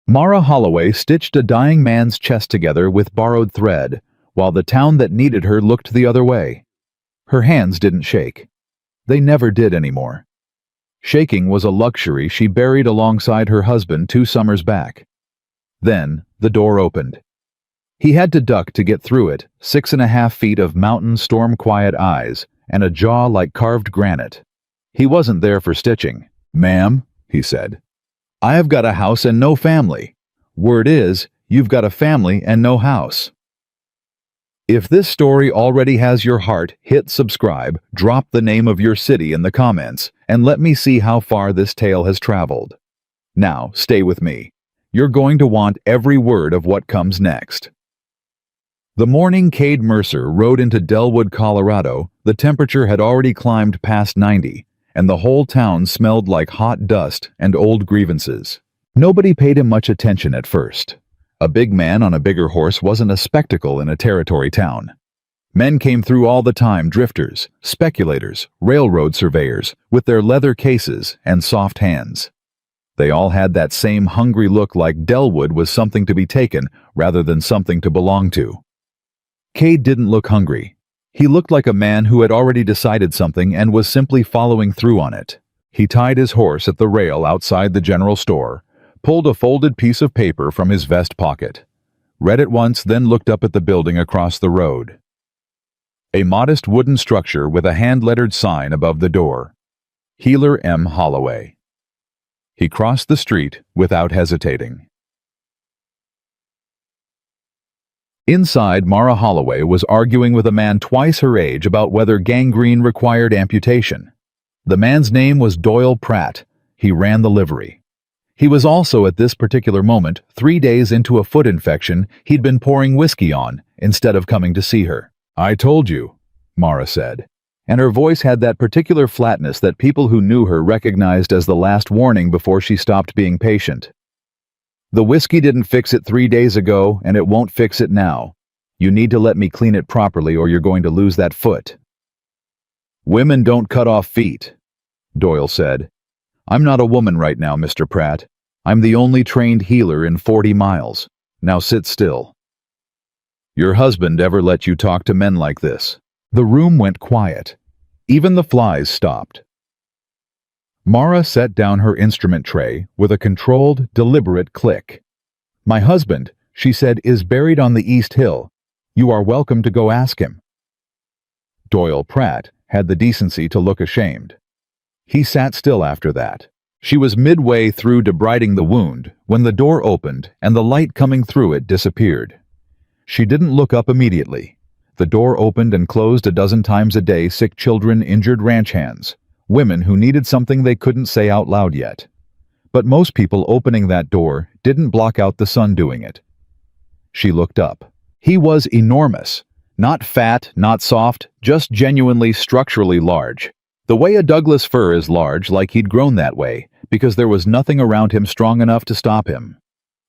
Mara Holloway stitched a dying man's chest together with borrowed thread, while the town that needed her looked the other way. Her hands didn't shake. They never did anymore. Shaking was a luxury she buried alongside her husband 2 summers back. Then, the door opened. He had to duck to get through it, 6.5 feet of mountain storm-quiet eyes, and a jaw like carved granite. He wasn't there for stitching. "Ma'am," he said, "I have got a house and no family. Word is, you've got a family and no house." If this story already has your heart, hit subscribe, drop the name of your city in the comments, and let me see how far this tale has traveled. Now, stay with me. You're going to want every word of what comes next. The morning Cade Mercer rode into Delwood, Colorado, the temperature had already climbed past 90, and the whole town smelled like hot dust and old grievances. Nobody paid him much attention at first. A big man on a bigger horse wasn't a spectacle in a territory town. Men came through all the time, drifters, speculators, railroad surveyors, with their leather cases and soft hands. They all had that same hungry look, like Delwood was something to be taken rather than something to belong to. Cade didn't look hungry. He looked like a man who had already decided something and was simply following through on it. He tied his horse at the rail outside the general store, pulled a folded piece of paper from his vest pocket, read it once, then looked up at the building across the road. A modest wooden structure with a hand-lettered sign above the door. Healer M. Holloway. He crossed the street without hesitating. Inside, Mara Holloway was arguing with a man twice her age about whether gangrene required amputation. The man's name was Doyle Pratt. He ran the livery. He was also, at this particular moment, 3 days into a foot infection he'd been pouring whiskey on instead of coming to see her. "I told you," Mara said, and her voice had that particular flatness that people who knew her recognized as the last warning before she stopped being patient. "The whiskey didn't fix it 3 days ago, and it won't fix it now. You need to let me clean it properly or you're going to lose that foot." "Women don't cut off feet," Doyle said. "I'm not a woman right now, Mr. Pratt. I'm the only trained healer in 40 miles. Now sit still." "Your husband ever let you talk to men like this?" The room went quiet. Even the flies stopped. Mara set down her instrument tray with a controlled, deliberate click. "My husband," she said, "is buried on the East Hill. You are welcome to go ask him." Doyle Pratt had the decency to look ashamed. He sat still after that. She was midway through debriding the wound when the door opened and the light coming through it disappeared. She didn't look up immediately. The door opened and closed a dozen times a day. Sick children, injured ranch hands, women who needed something they couldn't say out loud yet. But most people opening that door didn't block out the sun doing it. She looked up. He was enormous. Not fat, not soft, just genuinely structurally large. The way a Douglas fir is large, like he'd grown that way, because there was nothing around him strong enough to stop him.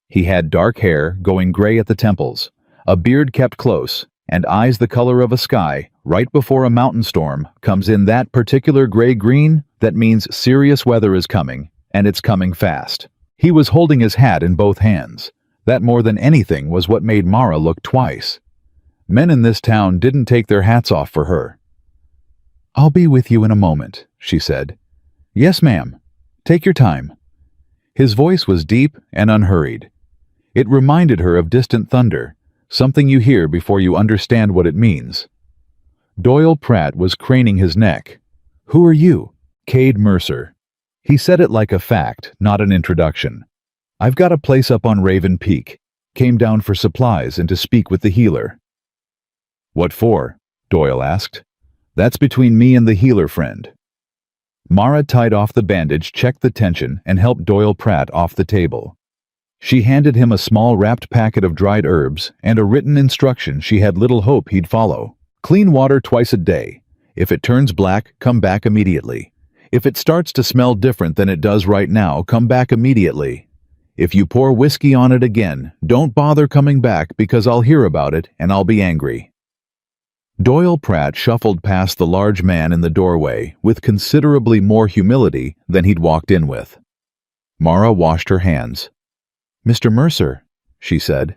He had dark hair, going gray at the temples, a beard kept close, and eyes the color of a sky. Right before a mountain storm comes in that particular gray-green, that means serious weather is coming, and it's coming fast. He was holding his hat in both hands. That more than anything was what made Mara look twice. Men in this town didn't take their hats off for her. "I'll be with you in a moment," she said. "Yes, ma'am. Take your time." His voice was deep and unhurried. It reminded her of distant thunder, something you hear before you understand what it means. Doyle Pratt was craning his neck. "Who are you?" "Cade Mercer." He said it like a fact, not an introduction. "I've got a place up on Raven Peak. Came down for supplies and to speak with the healer." "What for?" Doyle asked. "That's between me and the healer friend." Mara tied off the bandage, checked the tension, and helped Doyle Pratt off the table. She handed him a small wrapped packet of dried herbs and a written instruction she had little hope he'd follow. "Clean water twice a day. If it turns black, come back immediately. If it starts to smell different than it does right now, come back immediately. If you pour whiskey on it again, don't bother coming back because I'll hear about it and I'll be angry." Doyle Pratt shuffled past the large man in the doorway with considerably more humility than he'd walked in with. Mara washed her hands. Mr. Mercer, she said,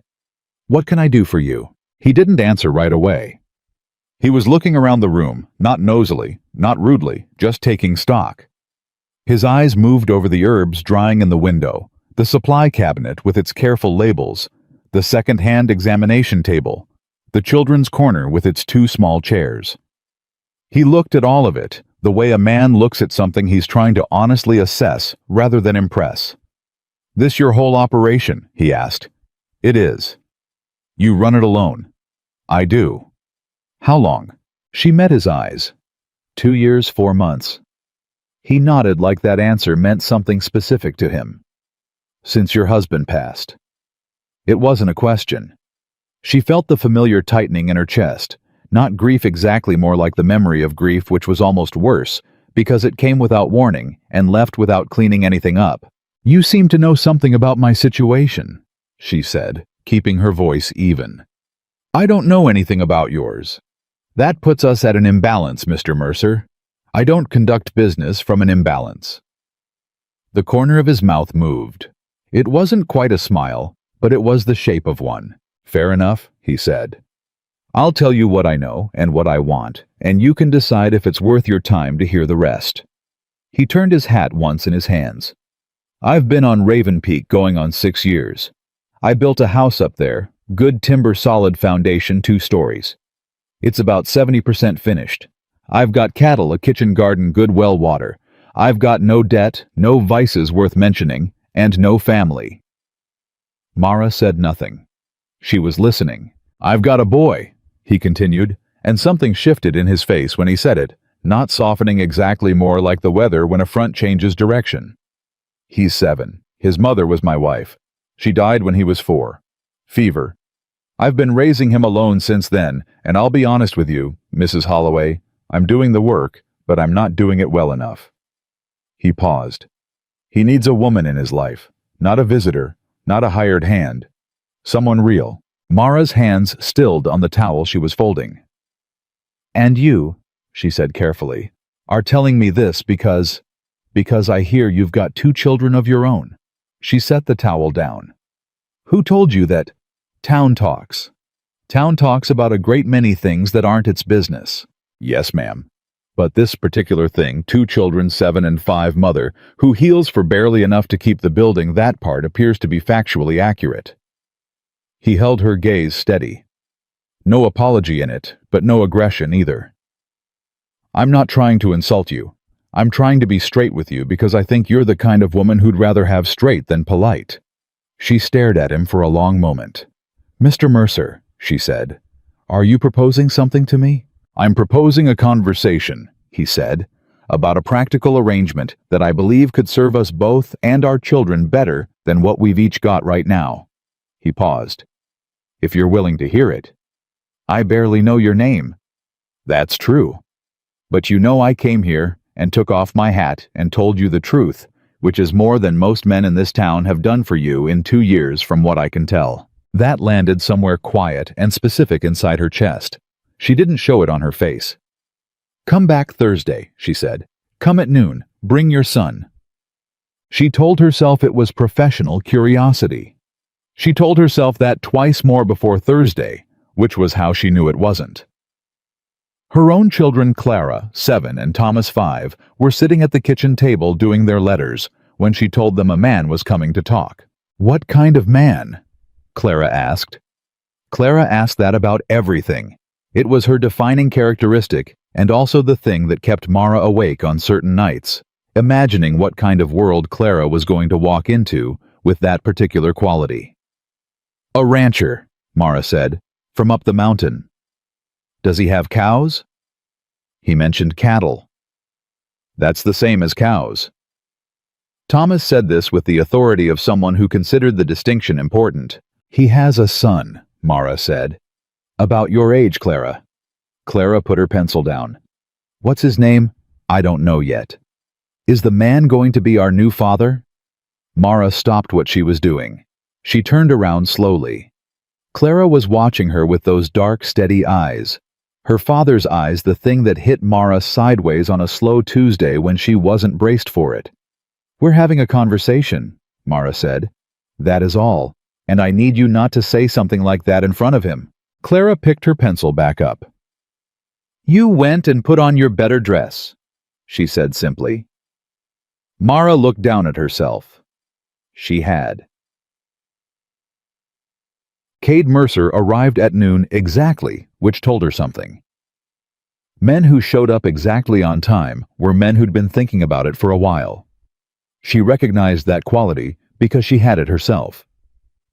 what can I do for you? He didn't answer right away. He was looking around the room, not nosily, not rudely, just taking stock. His eyes moved over the herbs drying in the window, the supply cabinet with its careful labels, the second-hand examination table, the children's corner with its 2 small chairs. He looked at all of it, the way a man looks at something he's trying to honestly assess rather than impress. This your whole operation? He asked. It is. You run it alone? I do. How long? She met his eyes. 2 years, 4 months. He nodded like that answer meant something specific to him. Since your husband passed. It wasn't a question. She felt the familiar tightening in her chest, not grief exactly, more like the memory of grief, which was almost worse, because it came without warning and left without cleaning anything up. You seem to know something about my situation, she said, keeping her voice even. I don't know anything about yours. That puts us at an imbalance, Mr. Mercer. I don't conduct business from an imbalance. The corner of his mouth moved. It wasn't quite a smile, but it was the shape of one. Fair enough, he said. I'll tell you what I know and what I want, and you can decide if it's worth your time to hear the rest. He turned his hat once in his hands. I've been on Raven Peak going on 6 years. I built a house up there, good timber, solid foundation, 2 stories. It's about 70% finished. I've got cattle, a kitchen garden, good well water. I've got no debt, no vices worth mentioning, and no family. Mara said nothing. She was listening. I've got a boy, he continued, and something shifted in his face when he said it, not softening exactly, more like the weather when a front changes direction. He's 7. His mother was my wife. She died when he was 4. Fever. I've been raising him alone since then, and I'll be honest with you, Mrs. Holloway, I'm doing the work, but I'm not doing it well enough. He paused. He needs a woman in his life, not a visitor, not a hired hand. Someone real. Mara's hands stilled on the towel she was folding. And you, she said carefully, are telling me this because I hear you've got 2 children of your own. She set the towel down. Who told you that? Town talks. Town talks about a great many things that aren't its business. Yes, ma'am. But this particular thing, 2 children, 7 and 5, mother, who heals for barely enough to keep the building, that part appears to be factually accurate. He held her gaze steady. No apology in it, but no aggression either. I'm not trying to insult you. I'm trying to be straight with you because I think you're the kind of woman who'd rather have straight than polite. She stared at him for a long moment. Mr. Mercer, she said, are you proposing something to me? I'm proposing a conversation, he said, about a practical arrangement that I believe could serve us both and our children better than what we've each got right now. He paused. If you're willing to hear it. I barely know your name. That's true. But you know I came here and took off my hat and told you the truth, which is more than most men in this town have done for you in 2 years from what I can tell. That landed somewhere quiet and specific inside her chest. She didn't show it on her face. Come back Thursday, she said. Come at noon. Bring your son. She told herself it was professional curiosity. She told herself that twice more before Thursday, which was how she knew it wasn't. Her own children, Clara, 7, and Thomas, 5, were sitting at the kitchen table doing their letters when she told them a man was coming to talk. What kind of man? Clara asked. Clara asked that about everything. It was her defining characteristic and also the thing that kept Mara awake on certain nights, imagining what kind of world Clara was going to walk into with that particular quality. A rancher, Mara said, from up the mountain. Does he have cows? He mentioned cattle. That's the same as cows. Thomas said this with the authority of someone who considered the distinction important. He has a son, Mara said. About your age, Clara. Clara put her pencil down. What's his name? I don't know yet. Is the man going to be our new father? Mara stopped what she was doing. She turned around slowly. Clara was watching her with those dark, steady eyes. Her father's eyes, the thing that hit Mara sideways on a slow Tuesday when she wasn't braced for it. We're having a conversation, Mara said. That is all, and I need you not to say something like that in front of him." Clara picked her pencil back up. "You went and put on your better dress," she said simply. Mara looked down at herself. She had. Cade Mercer arrived at noon exactly, which told her something. Men who showed up exactly on time were men who'd been thinking about it for a while. She recognized that quality because she had it herself.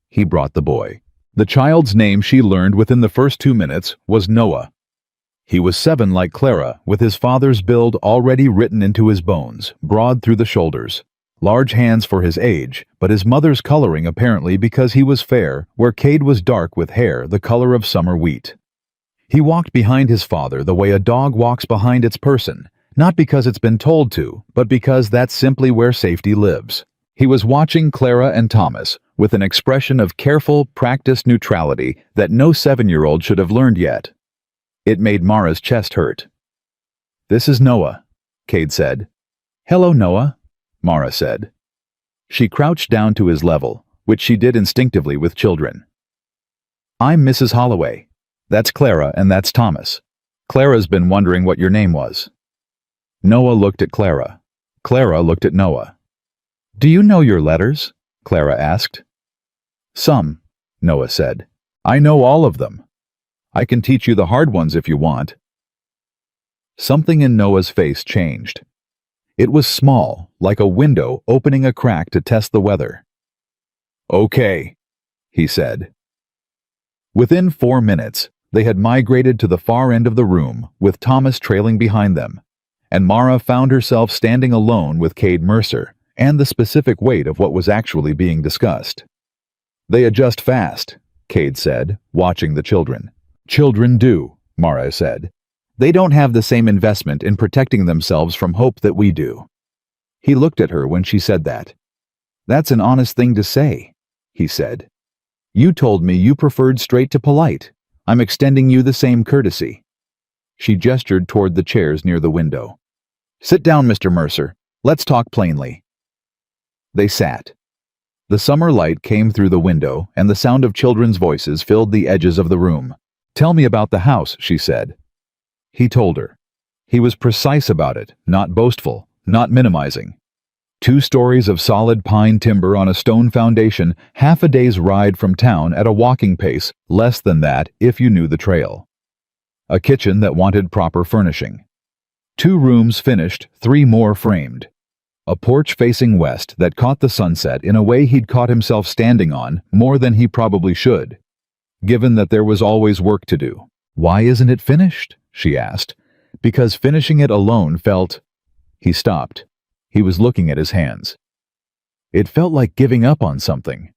He brought the boy. The child's name she learned within the first 2 minutes was Noah. He was 7 like Clara, with his father's build already written into his bones, broad through the shoulders. Large hands for his age, but his mother's coloring apparently because he was fair, where Cade was dark with hair the color of summer wheat. He walked behind his father the way a dog walks behind its person, not because it's been told to, but because that's simply where safety lives. He was watching Clara and Thomas with an expression of careful, practiced neutrality that no 7-year-old should have learned yet. It made Mara's chest hurt. "This is Noah," Cade said. "Hello, Noah," Mara said. She crouched down to his level, which she did instinctively with children. "I'm Mrs. Holloway. That's Clara and that's Thomas. Clara's been wondering what your name was." Noah looked at Clara. Clara looked at Noah. "Do you know your letters?" Clara asked. "Some," Noah said. "I know all of them. I can teach you the hard ones if you want." Something in Noah's face changed. It was small, like a window opening a crack to test the weather. "Okay," he said. Within 4 minutes, they had migrated to the far end of the room, with Thomas trailing behind them, and Mara found herself standing alone with Cade Mercer and the specific weight of what was actually being discussed. "They adjust fast," Cade said, watching the children. "Children do," Mara said. "They don't have the same investment in protecting themselves from hope that we do." He looked at her when she said that. "That's an honest thing to say," he said. "You told me you preferred straight to polite. I'm extending you the same courtesy." She gestured toward the chairs near the window. "Sit down, Mr. Mercer. Let's talk plainly." They sat. The summer light came through the window, and the sound of children's voices filled the edges of the room. "Tell me about the house," she said. He told her. He was precise about it, not boastful, not minimizing. 2 stories of solid pine timber on a stone foundation, half a day's ride from town at a walking pace, less than that if you knew the trail. A kitchen that wanted proper furnishing. 2 rooms finished, 3 more framed. A porch facing west that caught the sunset in a way he'd caught himself standing on more than he probably should, given that there was always work to do. "Why isn't it finished?" she asked. "Because finishing it alone felt—" He stopped. He was looking at his hands. It felt like giving up on something.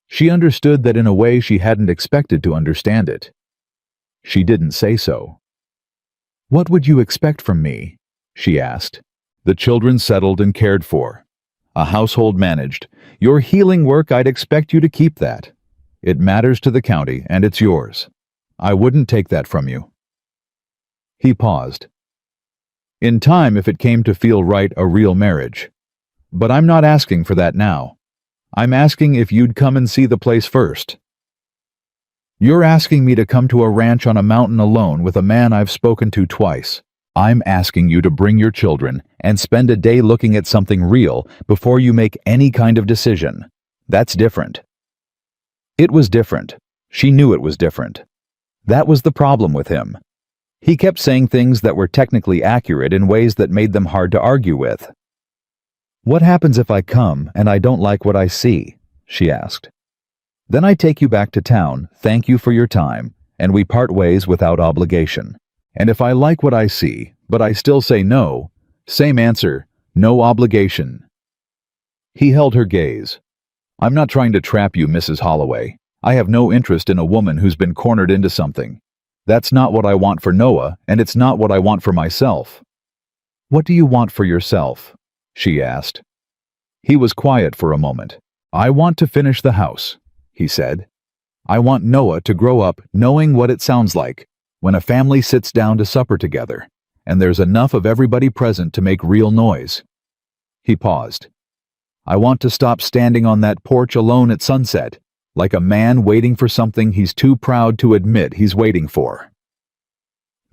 She understood that in a way she hadn't expected to understand it. She didn't say so. "What would you expect from me?" she asked. "The children settled and cared for. A household managed. Your healing work, I'd expect you to keep that. It matters to the county, and it's yours. I wouldn't take that from you." He paused. "In time, if it came to feel right, a real marriage. But I'm not asking for that now. I'm asking if you'd come and see the place first. You're asking me to come to a ranch on a mountain alone with a man I've spoken to twice. I'm asking you to bring your children and spend a day looking at something real before you make any kind of decision. That's different." It was different. She knew it was different. That was the problem with him. He kept saying things that were technically accurate in ways that made them hard to argue with. "What happens if I come and I don't like what I see?" she asked. "Then I take you back to town, thank you for your time, and we part ways without obligation. And if I like what I see, but I still say no, same answer, no obligation." He held her gaze. "I'm not trying to trap you, Mrs. Holloway. I have no interest in a woman who's been cornered into something. That's not what I want for Noah, and it's not what I want for myself." "What do you want for yourself?" she asked. He was quiet for a moment. "I want to finish the house," he said. "I want Noah to grow up knowing what it sounds like when a family sits down to supper together, and there's enough of everybody present to make real noise." He paused. I want to stop standing on that porch alone at sunset, like a man waiting for something he's too proud to admit he's waiting for.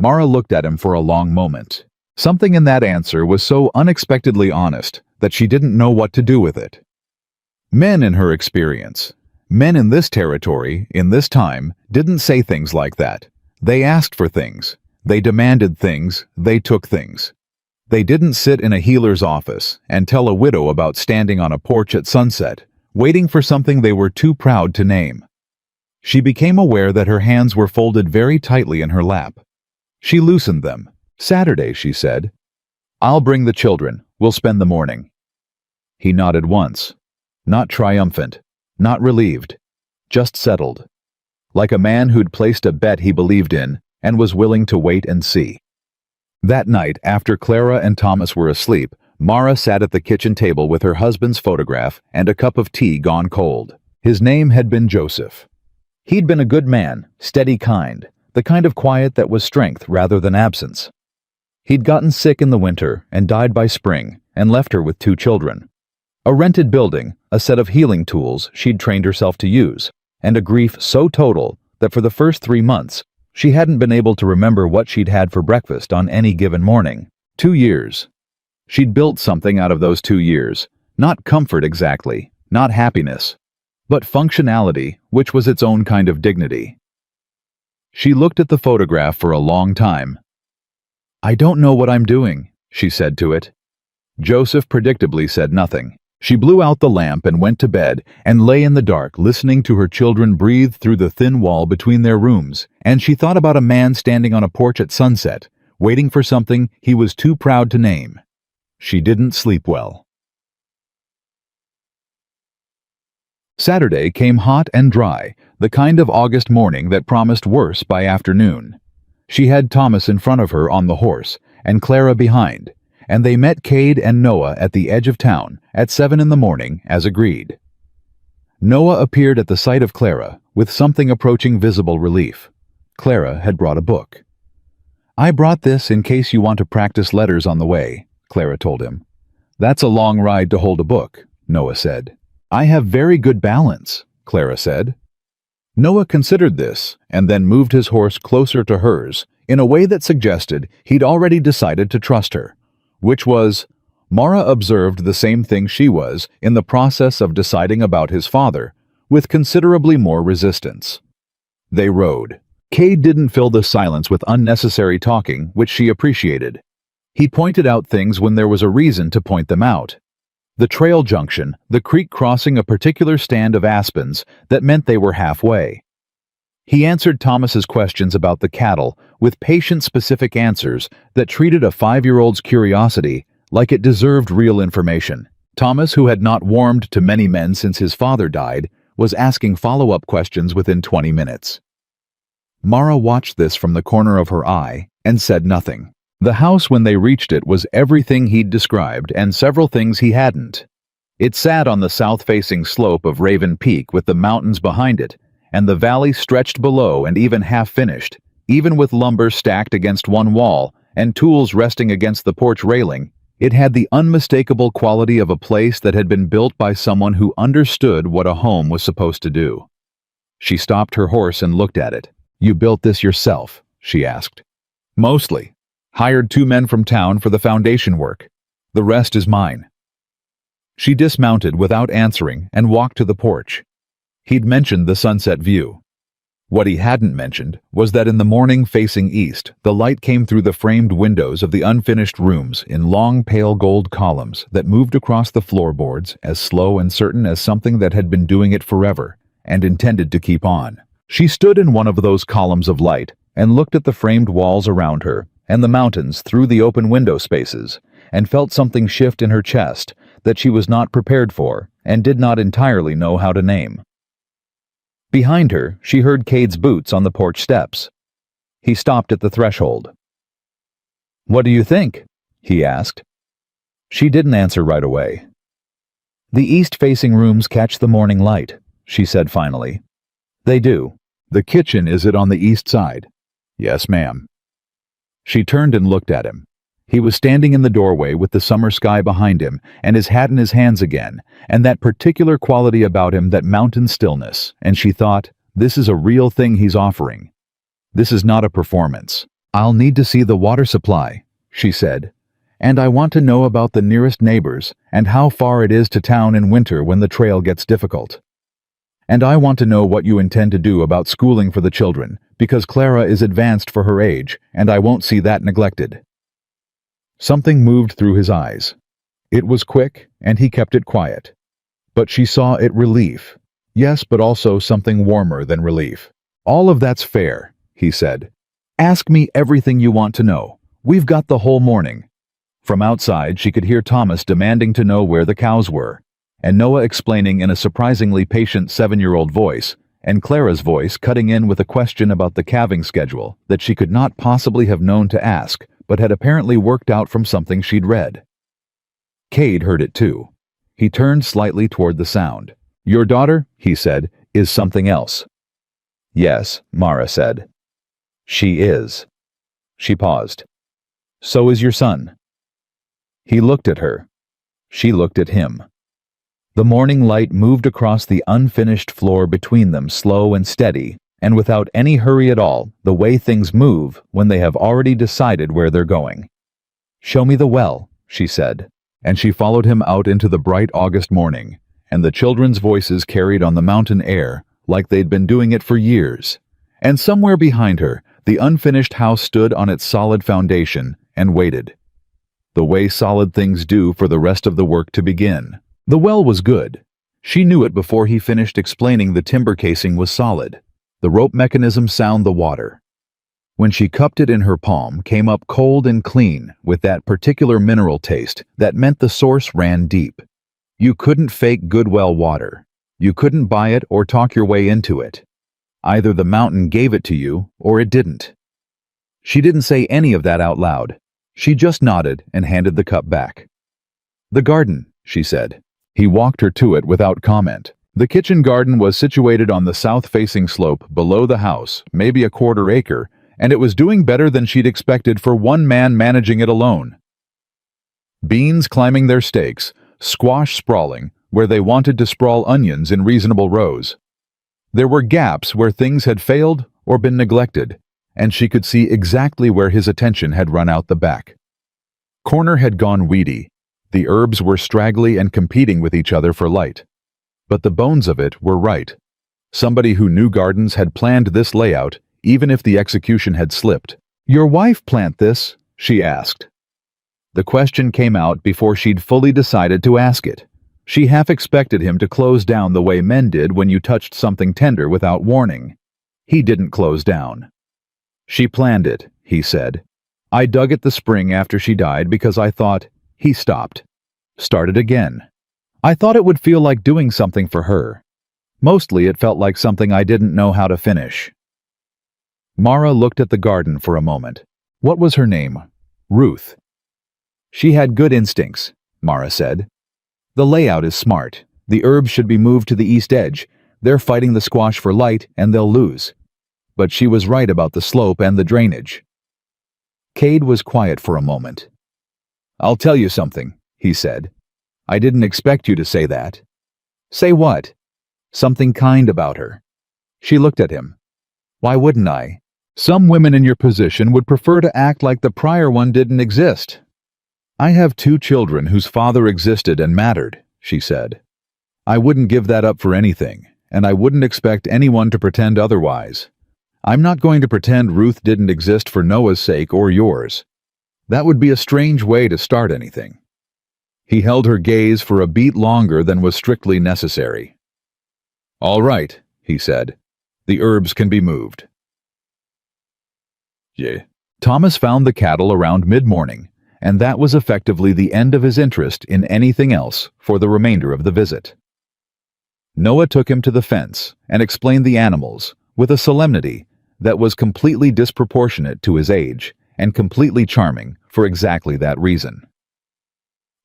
Mara looked at him for a long moment. Something in that answer was so unexpectedly honest that she didn't know what to do with it. Men in her experience, men in this territory, in this time, didn't say things like that. They asked for things. They demanded things. They took things. They didn't sit in a healer's office and tell a widow about standing on a porch at sunset, waiting for something they were too proud to name. She became aware that her hands were folded very tightly in her lap. She loosened them. "Saturday," she said. "I'll bring the children. We'll spend the morning." He nodded once. Not triumphant, not relieved, just settled. Like a man who'd placed a bet he believed in and was willing to wait and see. That night, after Clara and Thomas were asleep, Mara sat at the kitchen table with her husband's photograph and a cup of tea gone cold. His name had been Joseph. He'd been a good man, steady kind, the kind of quiet that was strength rather than absence. He'd gotten sick in the winter and died by spring and left her with 2 children. A rented building, a set of healing tools she'd trained herself to use, and a grief so total that for the first 3 months, she hadn't been able to remember what she'd had for breakfast on any given morning. 2 years. She'd built something out of those 2 years. Not comfort exactly, not happiness, but functionality, which was its own kind of dignity. She looked at the photograph for a long time. "I don't know what I'm doing," she said to it. Joseph predictably said nothing. She blew out the lamp and went to bed and lay in the dark listening to her children breathe through the thin wall between their rooms, and she thought about a man standing on a porch at sunset, waiting for something he was too proud to name. She didn't sleep well. Saturday came hot and dry, the kind of August morning that promised worse by afternoon. She had Thomas in front of her on the horse, and Clara behind, and they met Cade and Noah at the edge of town at 7 in the morning, as agreed. Noah appeared at the sight of Clara, with something approaching visible relief. Clara had brought a book. "I brought this in case you want to practice letters on the way," Clara told him. "That's a long ride to hold a book," Noah said. "I have very good balance," Clara said. Noah considered this, and then moved his horse closer to hers, in a way that suggested he'd already decided to trust her, which was, Mara observed the same thing she was in the process of deciding about his father, with considerably more resistance. They rode. Cade didn't fill the silence with unnecessary talking, which she appreciated. He pointed out things when there was a reason to point them out. The trail junction, the creek crossing a particular stand of aspens that meant they were halfway. He answered Thomas's questions about the cattle with patient, specific answers that treated a 5-year-old's curiosity like it deserved real information. Thomas, who had not warmed to many men since his father died, was asking follow-up questions within 20 minutes. Mara watched this from the corner of her eye and said nothing. The house when they reached it was everything he'd described and several things he hadn't. It sat on the south-facing slope of Raven Peak with the mountains behind it, and the valley stretched below and even half-finished, even with lumber stacked against one wall and tools resting against the porch railing. It had the unmistakable quality of a place that had been built by someone who understood what a home was supposed to do. She stopped her horse and looked at it. "You built this yourself?" she asked. "Mostly. Hired 2 men from town for the foundation work. The rest is mine." She dismounted without answering and walked to the porch. He'd mentioned the sunset view. What he hadn't mentioned was that in the morning facing east, the light came through the framed windows of the unfinished rooms in long pale gold columns that moved across the floorboards as slow and certain as something that had been doing it forever and intended to keep on. She stood in one of those columns of light and looked at the framed walls around her and the mountains through the open window spaces, and felt something shift in her chest that she was not prepared for and did not entirely know how to name. Behind her, she heard Cade's boots on the porch steps. He stopped at the threshold. "What do you think?" he asked. She didn't answer right away. "The east-facing rooms catch the morning light," she said finally. "They do. The kitchen, is it on the east side?" "Yes, ma'am." She turned and looked at him. He was standing in the doorway with the summer sky behind him and his hat in his hands again, and that particular quality about him, that mountain stillness, and she thought, this is a real thing he's offering. This is not a performance. I'll need to see the water supply, she said, and I want to know about the nearest neighbors and how far it is to town in winter when the trail gets difficult. And I want to know what you intend to do about schooling for the children, because Clara is advanced for her age, and I won't see that neglected. Something moved through his eyes. It was quick, and he kept it quiet. But she saw it relief. Yes, but also something warmer than relief. All of that's fair, he said. Ask me everything you want to know. We've got the whole morning. From outside, she could hear Thomas demanding to know where the cows were, and Noah explaining in a surprisingly patient 7-year-old voice, and Clara's voice cutting in with a question about the calving schedule that she could not possibly have known to ask, but had apparently worked out from something she'd read. Cade heard it too. He turned slightly toward the sound. Your daughter, he said, is something else. Yes, Mara said. She is. She paused. So is your son. He looked at her. She looked at him. The morning light moved across the unfinished floor between them, slow and steady, and without any hurry at all, the way things move when they have already decided where they're going. Show me the well, she said, and she followed him out into the bright August morning, and the children's voices carried on the mountain air like they'd been doing it for years. And somewhere behind her, the unfinished house stood on its solid foundation and waited. The way solid things do for the rest of the work to begin. The well was good. She knew it before he finished explaining the timber casing was solid. The rope mechanism sound the water. When she cupped it in her palm, came up cold and clean with that particular mineral taste that meant the source ran deep. You couldn't fake good well water. You couldn't buy it or talk your way into it. Either the mountain gave it to you or it didn't. She didn't say any of that out loud. She just nodded and handed the cup back. The garden, she said. He walked her to it without comment. The kitchen garden was situated on the south-facing slope below the house, maybe a 1/4 acre, and it was doing better than she'd expected for one man managing it alone. Beans climbing their stakes, squash sprawling where they wanted to sprawl onions in reasonable rows. There were gaps where things had failed or been neglected, and she could see exactly where his attention had run out the back. Corner had gone weedy. The herbs were straggly and competing with each other for light. But the bones of it were right. Somebody who knew gardens had planned this layout, even if the execution had slipped. Your wife plant this? She asked. The question came out before she'd fully decided to ask it. She half expected him to close down the way men did when you touched something tender without warning. He didn't close down. She planned it, he said. I dug it the spring after she died because I thought, he stopped. Started again. I thought it would feel like doing something for her. Mostly it felt like something I didn't know how to finish. Mara looked at the garden for a moment. What was her name? Ruth. She had good instincts, Mara said. The layout is smart. The herbs should be moved to the east edge. They're fighting the squash for light, and they'll lose. But she was right about the slope and the drainage. Cade was quiet for a moment. I'll tell you something, he said. I didn't expect you to say that. Say what? Something kind about her. She looked at him. Why wouldn't I? Some women in your position would prefer to act like the prior one didn't exist. I have 2 children whose father existed and mattered, she said. I wouldn't give that up for anything, and I wouldn't expect anyone to pretend otherwise. I'm not going to pretend Ruth didn't exist for Noah's sake or yours. That would be a strange way to start anything. He held her gaze for a beat longer than was strictly necessary. All right, he said. The herbs can be moved. Yeah. Thomas found the cattle around mid-morning, and that was effectively the end of his interest in anything else for the remainder of the visit. Noah took him to the fence and explained the animals with a solemnity that was completely disproportionate to his age and completely charming for exactly that reason.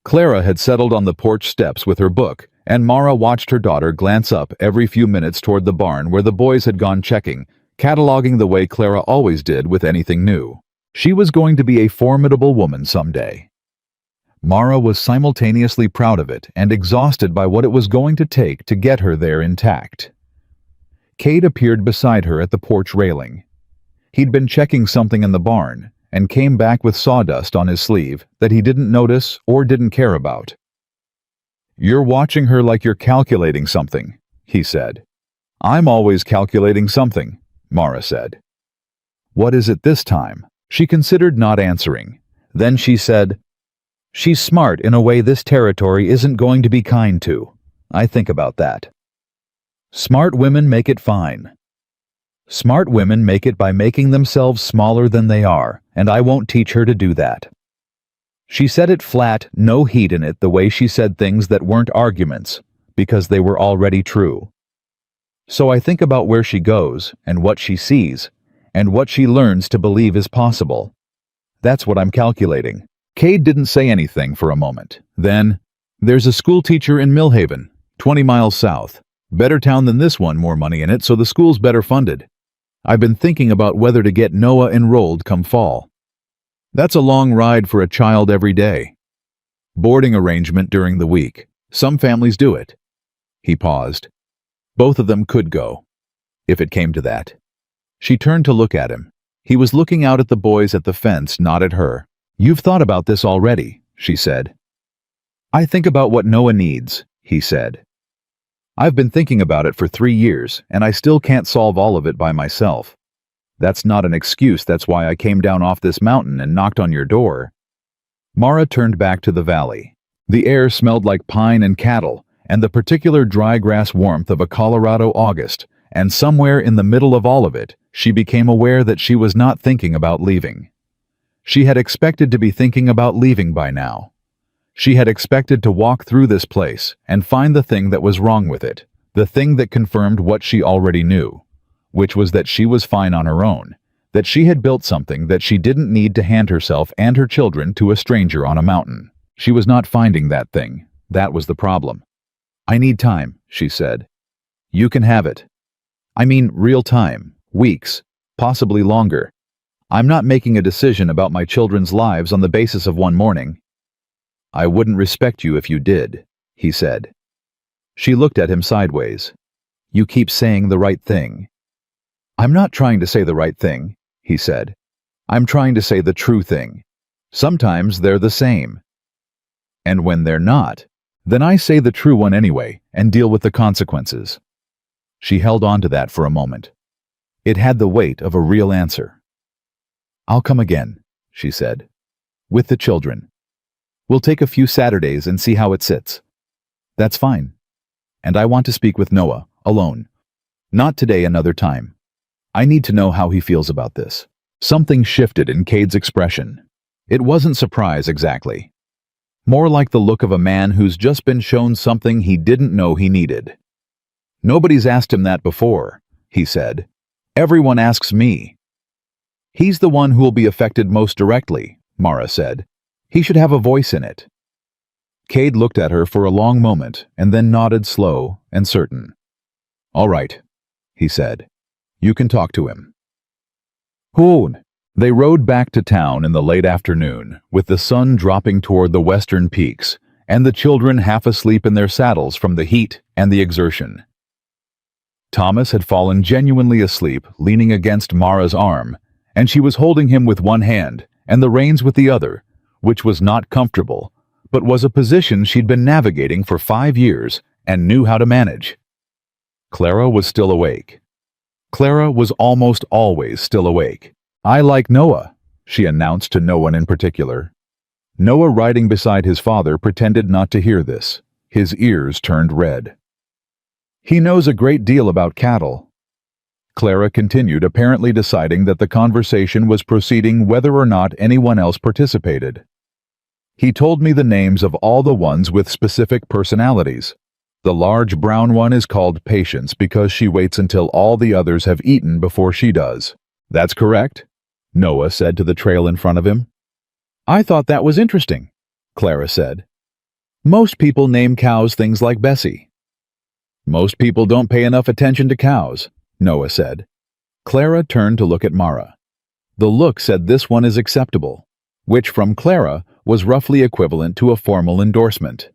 Clara had settled on the porch steps with her book, and Mara watched her daughter glance up every few minutes toward the barn where the boys had gone checking, cataloging the way Clara always did with anything new. She was going to be a formidable woman someday. Mara was simultaneously proud of it and exhausted by what it was going to take to get her there intact. Cade appeared beside her at the porch railing. He'd been checking something in the barn and came back with sawdust on his sleeve that he didn't notice or didn't care about. "You're watching her like you're calculating something," he said. "I'm always calculating something," Mara said. "What is it this time?" She considered not answering. Then she said, "She's smart in a way this territory isn't going to be kind to. I think about that. Smart women make it fine. Smart women make it by making themselves smaller than they are, and I won't teach her to do that." She said it flat, no heat in it, the way she said things that weren't arguments, because they were already true. "So I think about where she goes, and what she sees, and what she learns to believe is possible. That's what I'm calculating." Cade didn't say anything for a moment. Then, "There's a school teacher in Millhaven, 20 miles south. Better town than this one, more money in it, so the school's better funded. I've been thinking about whether to get Noah enrolled come fall. That's a long ride for a child every day. Boarding arrangement during the week. Some families do it." He paused. Both of them could go, if it came to that. She turned to look at him. He was looking out at the boys at the fence, not at her. "You've thought about this already," she said. "I think about what Noah needs," he said. "I've been thinking about it for 3 years, and I still can't solve all of it by myself. That's not an excuse, that's why I came down off this mountain and knocked on your door." Mara turned back to the valley. The air smelled like pine and cattle, and the particular dry grass warmth of a Colorado August, and somewhere in the middle of all of it, she became aware that she was not thinking about leaving. She had expected to be thinking about leaving by now. She had expected to walk through this place and find the thing that was wrong with it, the thing that confirmed what she already knew, which was that she was fine on her own, that she had built something that she didn't need to hand herself and her children to a stranger on a mountain. She was not finding that thing. That was the problem. "I need time," she said. "You can have it. I mean real time, weeks, possibly longer. I'm not making a decision about my children's lives on the basis of one morning." "I wouldn't respect you if you did," he said. She looked at him sideways. "You keep saying the right thing." "I'm not trying to say the right thing," he said. "I'm trying to say the true thing. Sometimes they're the same. And when they're not, then I say the true one anyway and deal with the consequences." She held on to that for a moment. It had the weight of a real answer. "I'll come again," she said. "With the children. We'll take a few Saturdays and see how it sits." "That's fine. And I want to speak with Noah, alone. Not today, another time. I need to know how he feels about this." Something shifted in Cade's expression. It wasn't surprise exactly. More like the look of a man who's just been shown something he didn't know he needed. "Nobody's asked him that before," he said. "Everyone asks me." "He's the one who'll be affected most directly," Mara said. "He should have a voice in it." Cade looked at her for a long moment and then nodded, slow and certain. "All right," he said. "You can talk to him." Hoon. They rode back to town in the late afternoon, with the sun dropping toward the western peaks, and the children half asleep in their saddles from the heat and the exertion. Thomas had fallen genuinely asleep, leaning against Mara's arm, and she was holding him with one hand and the reins with the other, which was not comfortable, but was a position she'd been navigating for 5 years and knew how to manage. Clara was still awake. Clara was almost always still awake. "I like Noah," she announced to no one in particular. Noah, riding beside his father, pretended not to hear this. His ears turned red. "He knows a great deal about cattle." Clara continued, apparently deciding that the conversation was proceeding whether or not anyone else participated. "He told me the names of all the ones with specific personalities. The large brown one is called Patience because she waits until all the others have eaten before she does." "That's correct," Noah said to the trail in front of him. "I thought that was interesting," Clara said. "Most people name cows things like Bessie." "Most people don't pay enough attention to cows," Noah said. Clara turned to look at Mara. The look said this one is acceptable, which from Clara was roughly equivalent to a formal endorsement.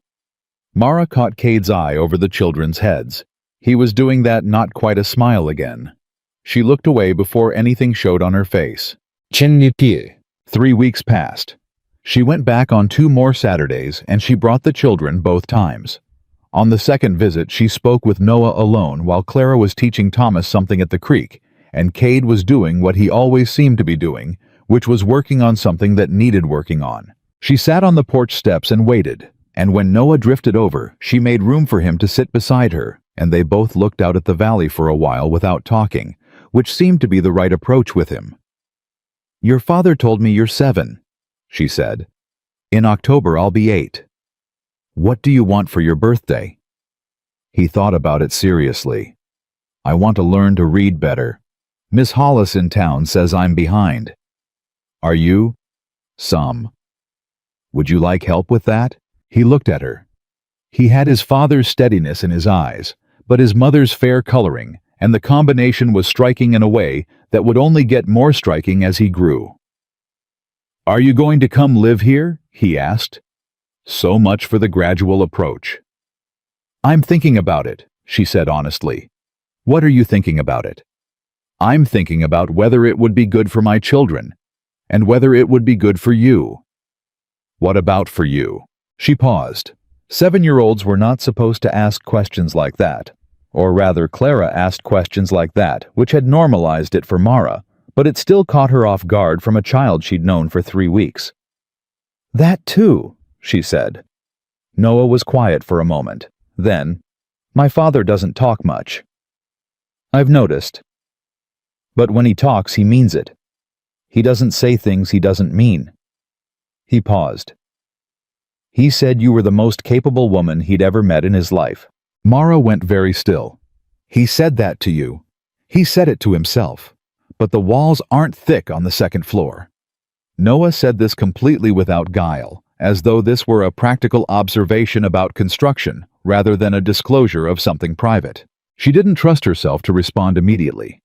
Mara caught Cade's eye over the children's heads. He was doing that not quite a smile again. She looked away before anything showed on her face. 3 weeks passed. She went back on 2 more Saturdays and she brought the children both times. On the second visit, she spoke with Noah alone while Clara was teaching Thomas something at the creek, and Cade was doing what he always seemed to be doing, which was working on something that needed working on. She sat on the porch steps and waited, and when Noah drifted over, she made room for him to sit beside her, and they both looked out at the valley for a while without talking, which seemed to be the right approach with him. "Your father told me you're 7, she said. "In October I'll be 8. What do you want for your birthday?" He thought about it seriously. "I want to learn to read better. Miss Hollis in town says I'm behind." "Are you?" "Some." "Would you like help with that?" He looked at her. He had his father's steadiness in his eyes, but his mother's fair coloring, and the combination was striking in a way that would only get more striking as he grew. "Are you going to come live here?" he asked. So much for the gradual approach. "I'm thinking about it," she said honestly. "What are you thinking about it?" "I'm thinking about whether it would be good for my children, and whether it would be good for you." "What about for you?" She paused. 7-year-olds were not supposed to ask questions like that. Or rather, Clara asked questions like that, which had normalized it for Mara, but it still caught her off guard from a child she'd known for 3 weeks. "That too," she said. Noah was quiet for a moment. Then, "My father doesn't talk much." "I've noticed. But when he talks, he means it. He doesn't say things he doesn't mean." He paused. "He said you were the most capable woman he'd ever met in his life." Mara went very still. "He said that to you. He said it to himself. But the walls aren't thick on the second floor." Noah said this completely without guile, as though this were a practical observation about construction rather than a disclosure of something private. She didn't trust herself to respond immediately.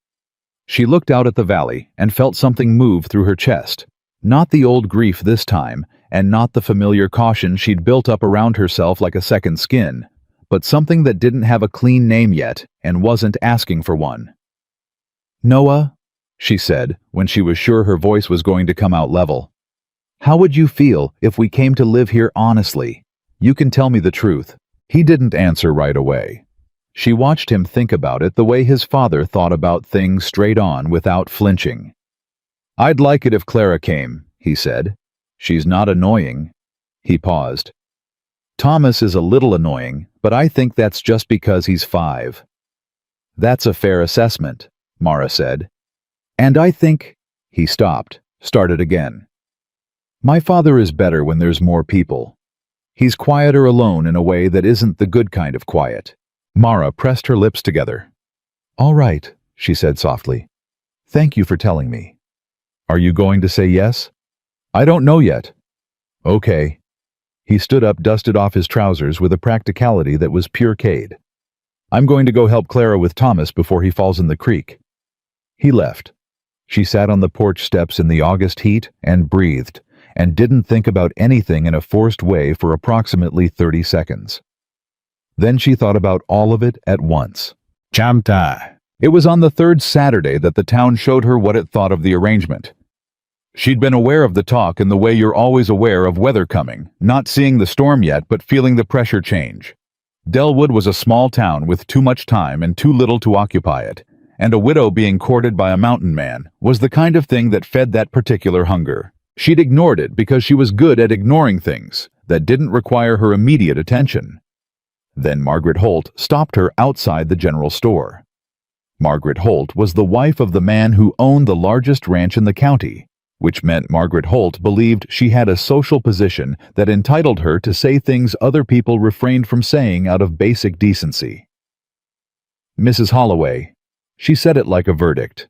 She looked out at the valley and felt something move through her chest. Not the old grief this time, and not the familiar caution she'd built up around herself like a second skin, but something that didn't have a clean name yet and wasn't asking for one. "Noah," she said, when she was sure her voice was going to come out level, "how would you feel if we came to live here honestly? You can tell me the truth." He didn't answer right away. She watched him think about it the way his father thought about things straight on without flinching. "I'd like it if Clara came," he said. "She's not annoying." He paused. "Thomas is a little annoying, but I think that's just because he's 5. "That's a fair assessment," Mara said. "And I think—" He stopped, started again. "My father is better when there's more people. He's quieter alone in a way that isn't the good kind of quiet." Mara pressed her lips together. "All right," she said softly. "Thank you for telling me. Are you going to say yes?" "I don't know yet." "Okay." He stood up, dusted off his trousers with a practicality that was pure Cade. "I'm going to go help Clara with Thomas before he falls in the creek." He left. She sat on the porch steps in the August heat and breathed, and didn't think about anything in a forced way for approximately 30 seconds. Then she thought about all of it at once. Chamta. It was on the 3rd Saturday that the town showed her what it thought of the arrangement. She'd been aware of the talk in the way you're always aware of weather coming, not seeing the storm yet but feeling the pressure change. Delwood was a small town with too much time and too little to occupy it, and a widow being courted by a mountain man was the kind of thing that fed that particular hunger. She'd ignored it because she was good at ignoring things that didn't require her immediate attention. Then Margaret Holt stopped her outside the general store. Margaret Holt was the wife of the man who owned the largest ranch in the county, which meant Margaret Holt believed she had a social position that entitled her to say things other people refrained from saying out of basic decency. "Mrs. Holloway," she said it like a verdict.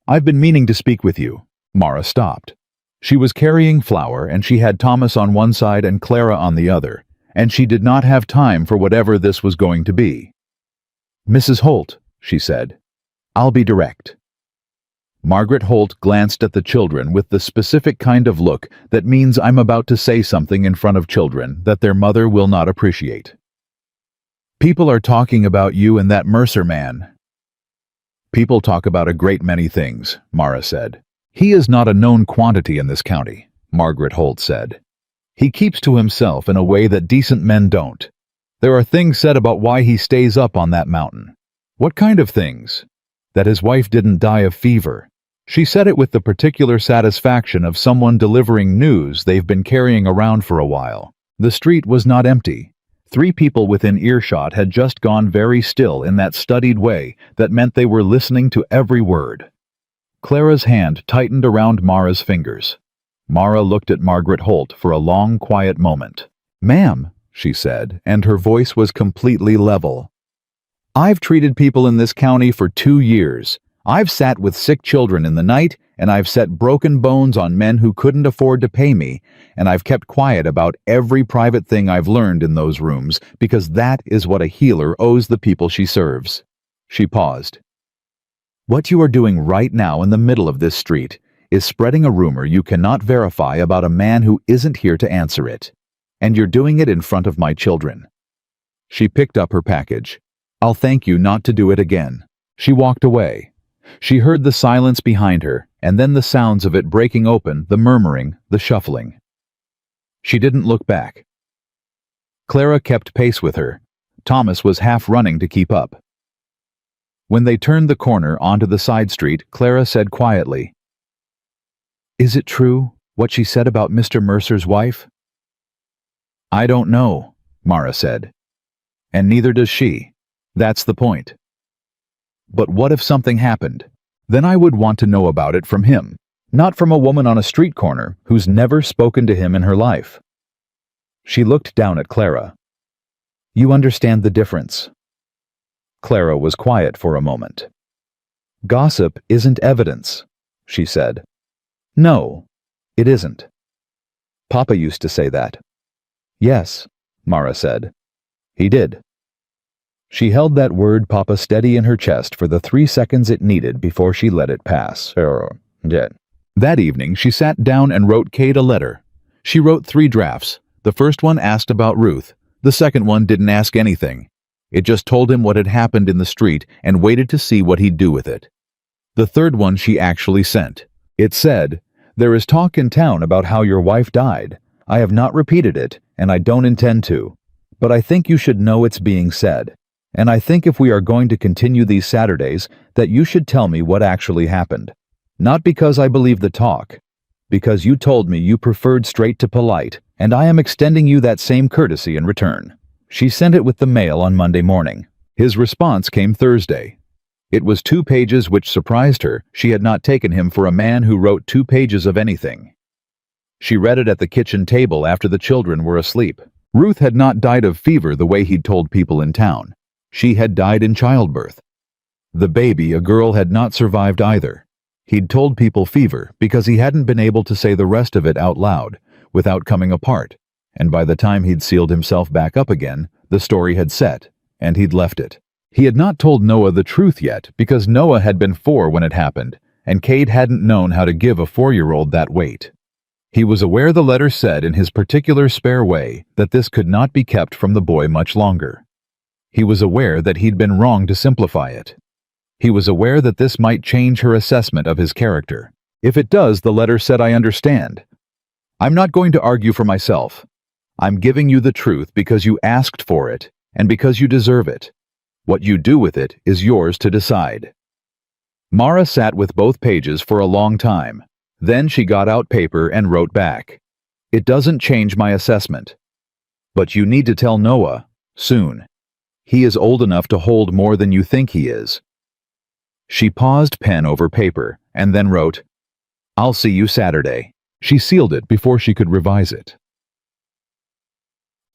"I've been meaning to speak with you." Mara stopped. She was carrying flour and she had Thomas on one side and Clara on the other, and she did not have time for whatever this was going to be. "Mrs. Holt," she said, "I'll be direct." Margaret Holt glanced at the children with the specific kind of look that means I'm about to say something in front of children that their mother will not appreciate. People are talking about you and that Mercer man. People talk about a great many things, Mara said. He is not a known quantity in this county, Margaret Holt said. He keeps to himself in a way that decent men don't. There are things said about why he stays up on that mountain. What kind of things? That his wife didn't die of fever. She said it with the particular satisfaction of someone delivering news they've been carrying around for a while. The street was not empty. 3 people within earshot had just gone very still in that studied way that meant they were listening to every word. Clara's hand tightened around Mara's fingers. Mara looked at Margaret Holt for a long, quiet moment. "Ma'am," she said, and her voice was completely level. "I've treated people in this county for 2 years. I've sat with sick children in the night, and I've set broken bones on men who couldn't afford to pay me, and I've kept quiet about every private thing I've learned in those rooms, because that is what a healer owes the people she serves." She paused. "What you are doing right now in the middle of this street is spreading a rumor you cannot verify about a man who isn't here to answer it. And you're doing it in front of my children." She picked up her package. "I'll thank you not to do it again." She walked away. She heard the silence behind her, and then the sounds of it breaking open, the murmuring, the shuffling. She didn't look back. Clara kept pace with her. Thomas was half running to keep up. When they turned the corner onto the side street, Clara said quietly, "Is it true, what she said about Mr. Mercer's wife?" "I don't know," Mara said. "And neither does she. That's the point. But what if something happened? Then I would want to know about it from him, not from a woman on a street corner who's never spoken to him in her life." She looked down at Clara. "You understand the difference?" Clara was quiet for a moment. "Gossip isn't evidence," she said. "No, it isn't. Papa used to say that." "Yes," Mara said. "He did." She held that word Papa steady in her chest for the 3 seconds it needed before she let it pass. That evening, she sat down and wrote Kate a letter. She wrote 3 drafts. The first one asked about Ruth. The second one didn't ask anything. It just told him what had happened in the street and waited to see what he'd do with it. The third one she actually sent. It said, "There is talk in town about how your wife died. I have not repeated it, and I don't intend to. But I think you should know it's being said. And I think if we are going to continue these Saturdays, that you should tell me what actually happened. Not because I believe the talk. Because you told me you preferred straight to polite, and I am extending you that same courtesy in return." She sent it with the mail on Monday morning. His response came Thursday. It was 2 pages, which surprised her. She had not taken him for a man who wrote 2 pages of anything. She read it at the kitchen table after the children were asleep. Ruth had not died of fever the way he'd told people in town. She had died in childbirth. The baby, a girl, had not survived either. He'd told people fever because he hadn't been able to say the rest of it out loud, without coming apart, and by the time he'd sealed himself back up again, the story had set, and he'd left it. He had not told Noah the truth yet because Noah had been 4 when it happened, and Cade hadn't known how to give a 4-year-old that weight. He was aware the letter said in his particular spare way that this could not be kept from the boy much longer. He was aware that he'd been wrong to simplify it. He was aware that this might change her assessment of his character. "If it does," the letter said, "I understand. I'm not going to argue for myself. I'm giving you the truth because you asked for it and because you deserve it. What you do with it is yours to decide." Mara sat with both pages for a long time. Then she got out paper and wrote back. "It doesn't change my assessment. But you need to tell Noah, soon. He is old enough to hold more than you think he is." She paused, pen over paper, and then wrote, "I'll see you Saturday." She sealed it before she could revise it.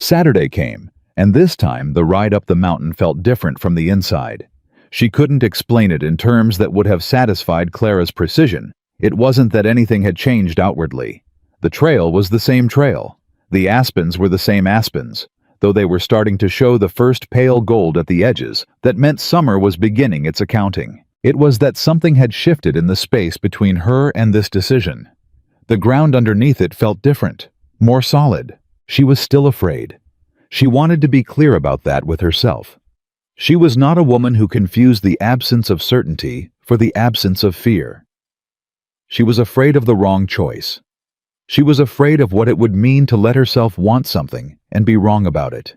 Saturday came, and this time the ride up the mountain felt different from the inside. She couldn't explain it in terms that would have satisfied Clara's precision. It wasn't that anything had changed outwardly. The trail was the same trail. The aspens were the same aspens, though they were starting to show the first pale gold at the edges that meant summer was beginning its accounting. It was that something had shifted in the space between her and this decision. The ground underneath it felt different, more solid. She was still afraid. She wanted to be clear about that with herself. She was not a woman who confused the absence of certainty for the absence of fear. She was afraid of the wrong choice. She was afraid of what it would mean to let herself want something and be wrong about it.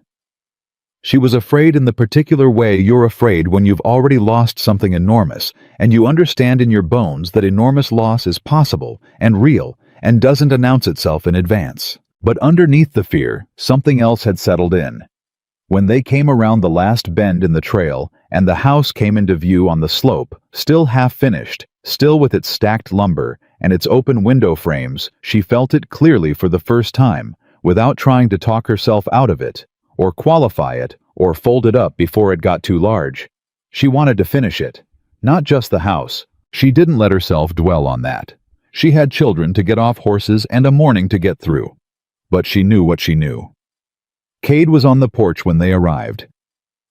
She was afraid in the particular way you're afraid when you've already lost something enormous and you understand in your bones that enormous loss is possible and real and doesn't announce itself in advance. But underneath the fear, something else had settled in. When they came around the last bend in the trail and the house came into view on the slope, still half finished, still with its stacked lumber and its open window frames, she felt it clearly for the first time, without trying to talk herself out of it, or qualify it, or fold it up before it got too large. She wanted to finish it, not just the house. She didn't let herself dwell on that. She had children to get off horses and a morning to get through. But she knew what she knew. Cade was on the porch when they arrived.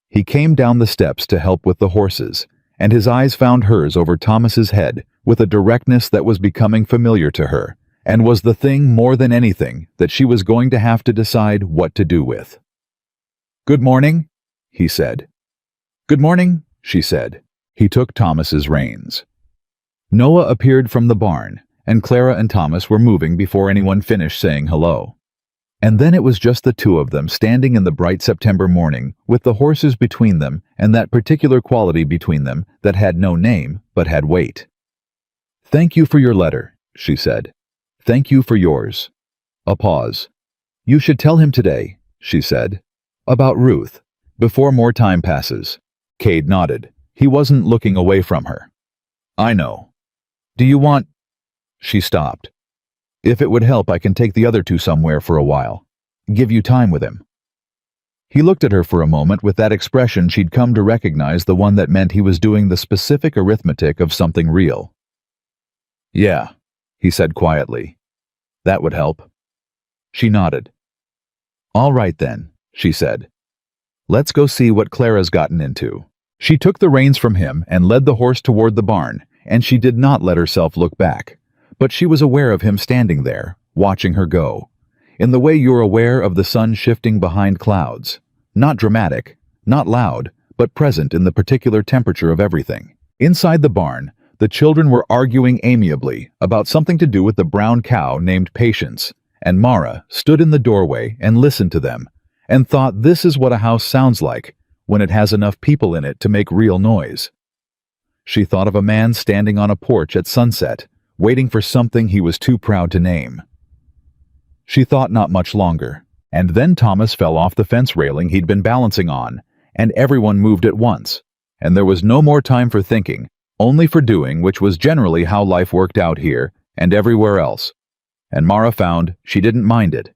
He came down the steps to help with the horses, and his eyes found hers over Thomas's head with a directness that was becoming familiar to her, and was the thing more than anything that she was going to have to decide what to do with. "Good morning," he said. "Good morning," she said. He took Thomas's reins. Noah appeared from the barn, and Clara and Thomas were moving before anyone finished saying hello. And then it was just the two of them standing in the bright September morning, with the horses between them and that particular quality between them that had no name but had weight. "Thank you for your letter," she said. "Thank you for yours." A pause. "You should tell him today," she said. "About Ruth, before more time passes." Cade nodded. He wasn't looking away from her. "I know. Do you want—" She stopped. "If it would help, I can take the other two somewhere for a while. Give you time with him." He looked at her for a moment with that expression she'd come to recognize, the one that meant he was doing the specific arithmetic of something real. "Yeah," he said quietly. "That would help." She nodded. "All right then," she said. "Let's go see what Clara's gotten into." She took the reins from him and led the horse toward the barn, and she did not let herself look back. But she was aware of him standing there, watching her go, in the way you're aware of the sun shifting behind clouds. Not dramatic, not loud, but present in the particular temperature of everything. Inside the barn, the children were arguing amiably about something to do with the brown cow named Patience, and Mara stood in the doorway and listened to them, and thought, this is what a house sounds like when it has enough people in it to make real noise. She thought of a man standing on a porch at sunset, waiting for something he was too proud to name. She thought not much longer, and then Thomas fell off the fence railing he'd been balancing on, and everyone moved at once, and there was no more time for thinking, only for doing, which was generally how life worked out here and everywhere else. And Mara found she didn't mind it.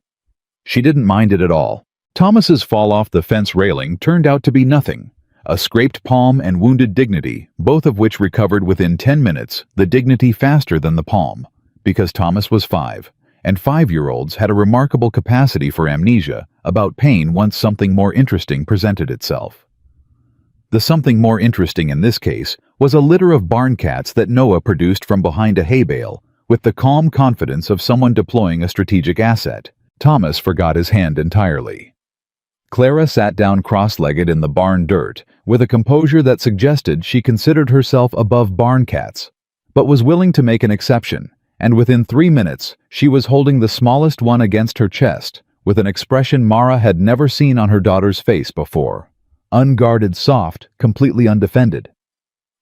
She didn't mind it at all. Thomas's fall off the fence railing turned out to be nothing. A scraped palm and wounded dignity, both of which recovered within 10 minutes, the dignity faster than the palm, because Thomas was 5, and 5-year-olds had a remarkable capacity for amnesia about pain once something more interesting presented itself. The something more interesting in this case was a litter of barn cats that Noah produced from behind a hay bale, with the calm confidence of someone deploying a strategic asset. Thomas forgot his hand entirely. Clara sat down cross-legged in the barn dirt, with a composure that suggested she considered herself above barn cats, but was willing to make an exception, and within 3 minutes she was holding the smallest one against her chest, with an expression Mara had never seen on her daughter's face before. Unguarded, soft, completely undefended.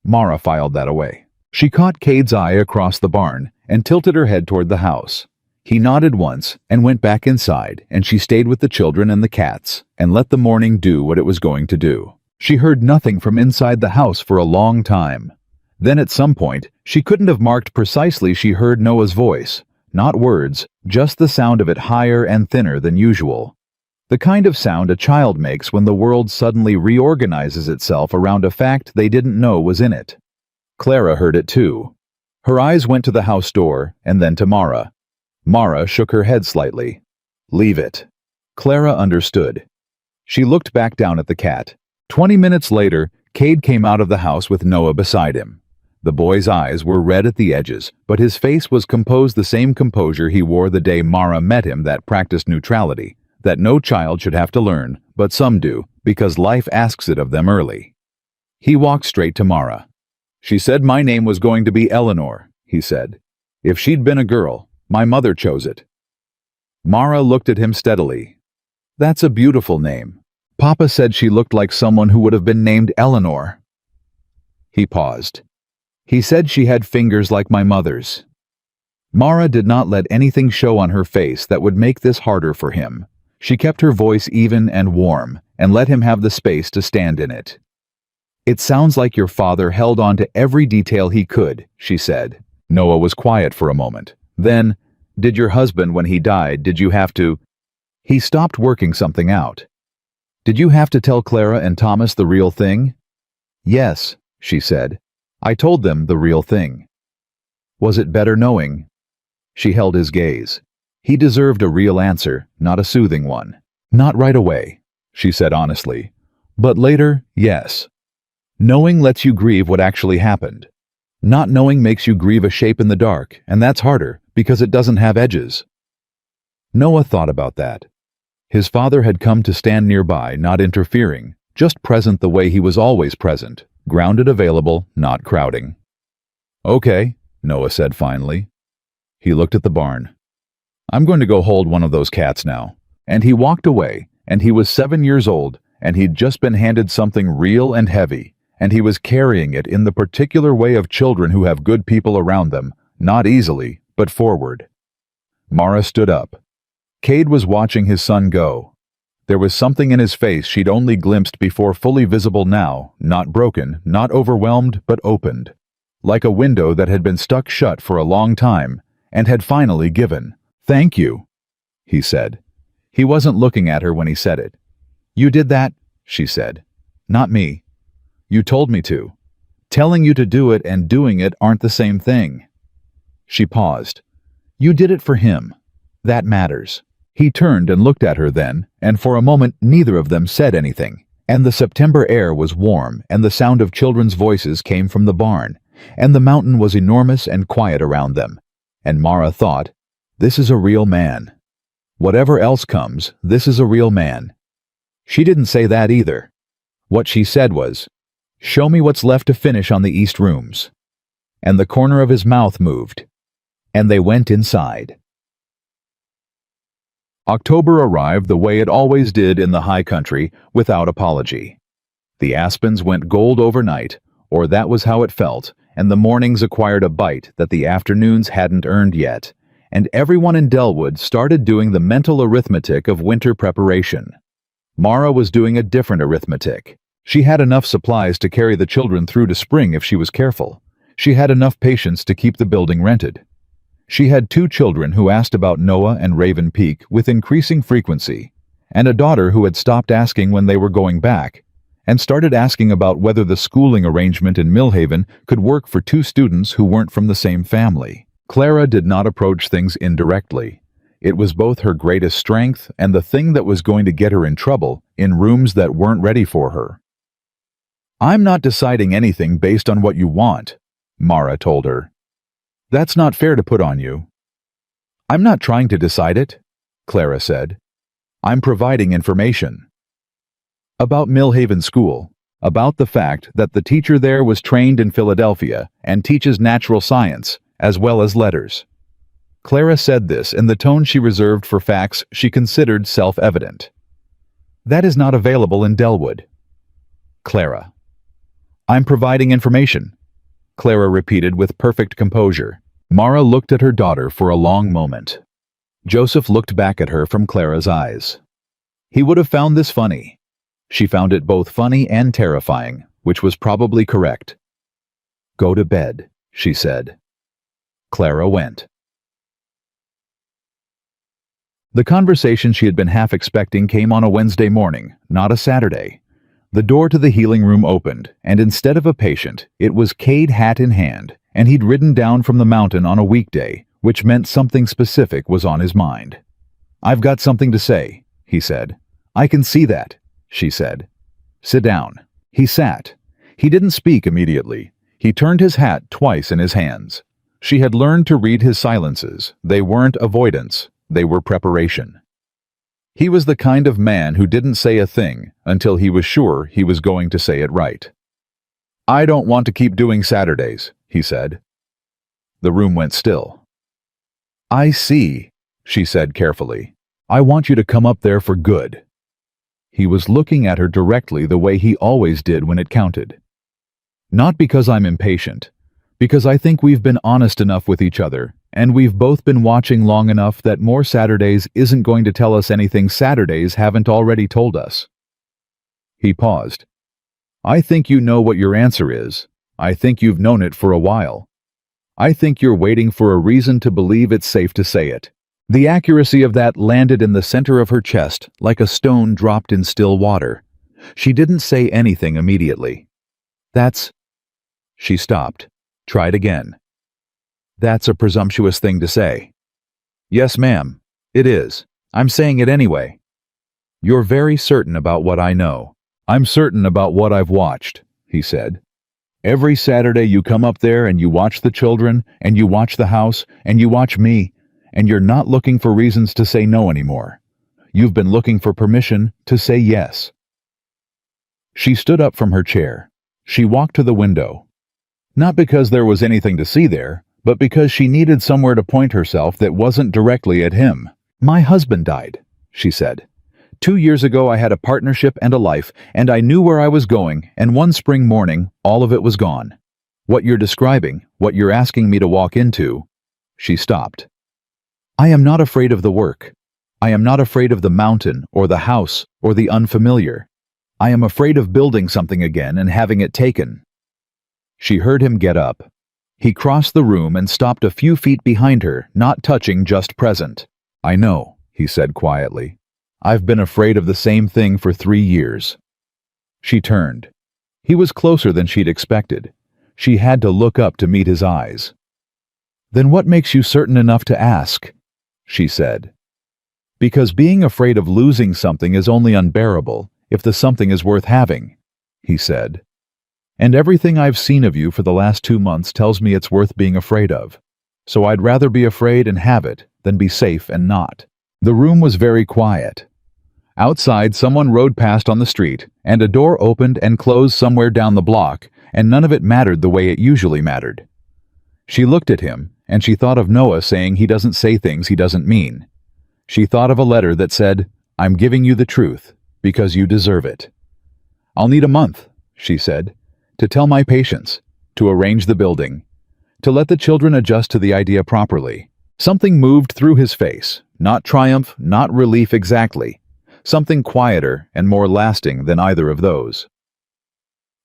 Mara filed that away. She caught Cade's eye across the barn and tilted her head toward the house. He nodded once and went back inside, and she stayed with the children and the cats and let the morning do what it was going to do. She heard nothing from inside the house for a long time. Then at some point, she couldn't have marked precisely, she heard Noah's voice. Not words, just the sound of it, higher and thinner than usual. The kind of sound a child makes when the world suddenly reorganizes itself around a fact they didn't know was in it. Clara heard it too. Her eyes went to the house door and then to Mara. Mara shook her head slightly. "Leave it." Clara understood. She looked back down at the cat. 20 minutes later, Cade came out of the house with Noah beside him. The boy's eyes were red at the edges, but his face was composed the same composure he wore the day Mara met him that practiced neutrality, that no child should have to learn, but some do, because life asks it of them early. He walked straight to Mara. "She said my name was going to be Eleanor," he said. "If she'd been a girl, my mother chose it." Mara looked at him steadily. "That's a beautiful name. Papa said she looked like someone who would have been named Eleanor." He paused. "He said she had fingers like my mother's." Mara did not let anything show on her face that would make this harder for him. She kept her voice even and warm, and let him have the space to stand in it. "It sounds like your father held on to every detail he could," she said. Noah was quiet for a moment. Then, "Did your husband, when he died, did you have to—" He stopped working something out. "Did you have to tell Clara and Thomas the real thing?" "Yes," she said. "I told them the real thing." "Was it better knowing?" She held his gaze. He deserved a real answer, not a soothing one. "Not right away," she said honestly. "But later, yes. Knowing lets you grieve what actually happened. Not knowing makes you grieve a shape in the dark, and that's harder, because it doesn't have edges." Noah thought about that. His father had come to stand nearby, not interfering, just present the way he was always present, grounded, available, not crowding. "Okay," Noah said finally. He looked at the barn. "I'm going to go hold one of those cats now." And he walked away, and he was 7 years old, and he'd just been handed something real and heavy, and he was carrying it in the particular way of children who have good people around them, not easily, but forward. Mara stood up. Cade was watching his son go. There was something in his face she'd only glimpsed before fully visible now, not broken, not overwhelmed, but opened. Like a window that had been stuck shut for a long time, and had finally given. "Thank you," he said. He wasn't looking at her when he said it. "You did that," she said. "Not me. You told me to. Telling you to do it and doing it aren't the same thing." She paused. "You did it for him. That matters." He turned and looked at her then, and for a moment neither of them said anything. And the September air was warm, and the sound of children's voices came from the barn, and the mountain was enormous and quiet around them. And Mara thought, "This is a real man. Whatever else comes, this is a real man." She didn't say that either. What she said was, "Show me what's left to finish on the east rooms." And the corner of his mouth moved. And they went inside. October arrived the way it always did in the high country, without apology. The aspens went gold overnight, or that was how it felt, and the mornings acquired a bite that the afternoons hadn't earned yet, and everyone in Delwood started doing the mental arithmetic of winter preparation. Mara was doing a different arithmetic. She had enough supplies to carry the children through to spring if she was careful. She had enough patience to keep the building rented. She had 2 children who asked about Noah and Raven Peak with increasing frequency, and a daughter who had stopped asking when they were going back, and started asking about whether the schooling arrangement in Millhaven could work for 2 students who weren't from the same family. Clara did not approach things indirectly. It was both her greatest strength and the thing that was going to get her in trouble in rooms that weren't ready for her. "I'm not deciding anything based on what you want," Mara told her. "That's not fair to put on you." "I'm not trying to decide it," Clara said. "I'm providing information. About Millhaven School, about the fact that the teacher there was trained in Philadelphia and teaches natural science, as well as letters." Clara said this in the tone she reserved for facts she considered self-evident. "That is not available in Delwood." Clara. "I'm providing information," Clara repeated with perfect composure. Mara looked at her daughter for a long moment. Joseph looked back at her from Clara's eyes. He would have found this funny. She found it both funny and terrifying, which was probably correct. "Go to bed," she said. Clara went. The conversation she had been half expecting came on a Wednesday morning, not a Saturday. The door to the healing room opened, and instead of a patient, it was Cade, hat in hand, and he'd ridden down from the mountain on a weekday, which meant something specific was on his mind. "I've got something to say," he said. "I can see that," she said. "Sit down." He sat. He didn't speak immediately. He turned his hat twice in his hands. She had learned to read his silences. They weren't avoidance, they were preparation. He was the kind of man who didn't say a thing until he was sure he was going to say it right. "I don't want to keep doing Saturdays," he said. The room went still. "I see," she said carefully. "I want you to come up there for good." He was looking at her directly the way he always did when it counted. "Not because I'm impatient, because I think we've been honest enough with each other, and we've both been watching long enough that more Saturdays isn't going to tell us anything Saturdays haven't already told us." He paused. "I think you know what your answer is. I think you've known it for a while. I think you're waiting for a reason to believe it's safe to say it." The accuracy of that landed in the center of her chest like a stone dropped in still water. She didn't say anything immediately. "That's..." She stopped. Tried again. "That's a presumptuous thing to say." "Yes, ma'am. It is. I'm saying it anyway." "You're very certain about what I know." "I'm certain about what I've watched," he said. "Every Saturday you come up there and you watch the children, and you watch the house, and you watch me, and you're not looking for reasons to say no anymore. You've been looking for permission to say yes." She stood up from her chair. She walked to the window. Not because there was anything to see there, but because she needed somewhere to point herself that wasn't directly at him. "My husband died," she said. 2 years ago I had a partnership and a life, and I knew where I was going, and one spring morning, all of it was gone. What you're describing, what you're asking me to walk into..." She stopped. "I am not afraid of the work. I am not afraid of the mountain, or the house, or the unfamiliar. I am afraid of building something again and having it taken." She heard him get up. He crossed the room and stopped a few feet behind her, not touching, just present. "I know," he said quietly. "I've been afraid of the same thing for 3 years." She turned. He was closer than she'd expected. She had to look up to meet his eyes. "Then what makes you certain enough to ask?" she said. "Because being afraid of losing something is only unbearable if the something is worth having," he said. "And everything I've seen of you for the last 2 months tells me it's worth being afraid of. So I'd rather be afraid and have it than be safe and not." The room was very quiet. Outside, someone rode past on the street, and a door opened and closed somewhere down the block, and none of it mattered the way it usually mattered. She looked at him, and she thought of Noah saying he doesn't say things he doesn't mean. She thought of a letter that said, "I'm giving you the truth, because you deserve it." "I'll need a month," she said, "to tell my patients, to arrange the building, to let the children adjust to the idea properly." Something moved through his face, not triumph, not relief exactly, something quieter and more lasting than either of those.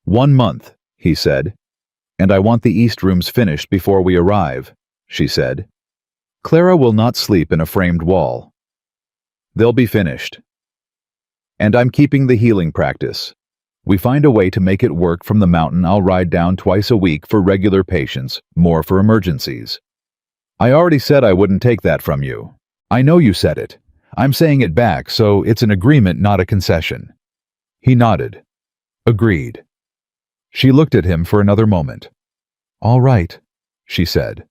"1 month," he said. "And I want the east rooms finished before we arrive," she said. "Clara will not sleep in a framed wall." "They'll be finished. And I'm keeping the healing practice. We find a way to make it work from the mountain I'll ride down twice a week for regular patients, more for emergencies. I already said I wouldn't take that from you. I know you said it. I'm saying it back, so it's an agreement, not a concession." He nodded. "Agreed." She looked at him for another moment. "All right," she said.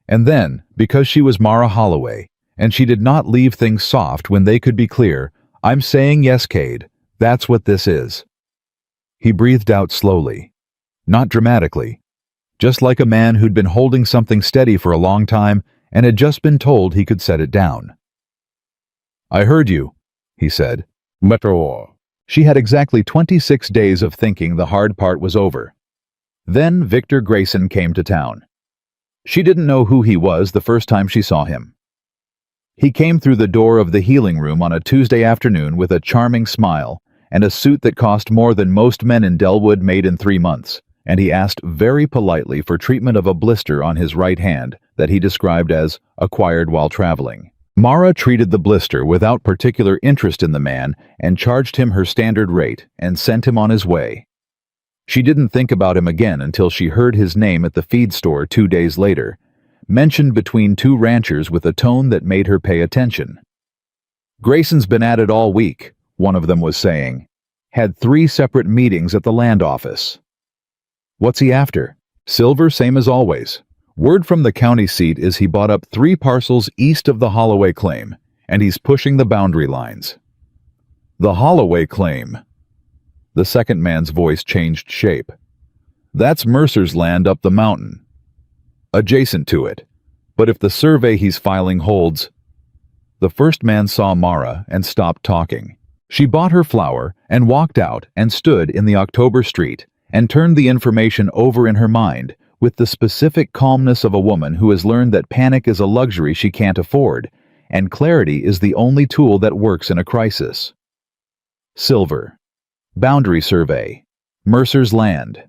And then, because she was Mara Holloway, and she did not leave things soft when they could be clear, "I'm saying yes, Cade. That's what this is." He breathed out slowly. Not dramatically. Just like a man who'd been holding something steady for a long time and had just been told he could set it down. "I heard you," he said. "Metro." She had exactly 26 days of thinking the hard part was over. Then Victor Grayson came to town. She didn't know who he was the first time she saw him. He came through the door of the healing room on a Tuesday afternoon with a charming smile and a suit that cost more than most men in Delwood made in 3 months, and he asked very politely for treatment of a blister on his right hand that he described as acquired while traveling. Mara treated the blister without particular interest in the man and charged him her standard rate and sent him on his way. She didn't think about him again until she heard his name at the feed store 2 days later, mentioned between 2 ranchers with a tone that made her pay attention. "Grayson's been at it all week," one of them was saying. "Had 3 separate meetings at the land office." "What's he after?" Silver, same as always. Word from the county seat is he bought up 3 parcels east of the Holloway claim, and he's pushing the boundary lines. The Holloway claim. The second man's voice changed shape. That's Mercer's land up the mountain. Adjacent to it. But if the survey he's filing holds... The first man saw Mara and stopped talking. She bought her flour and walked out and stood in the October street and turned the information over in her mind with the specific calmness of a woman who has learned that panic is a luxury she can't afford, and clarity is the only tool that works in a crisis. Silver. Boundary survey. Mercer's land.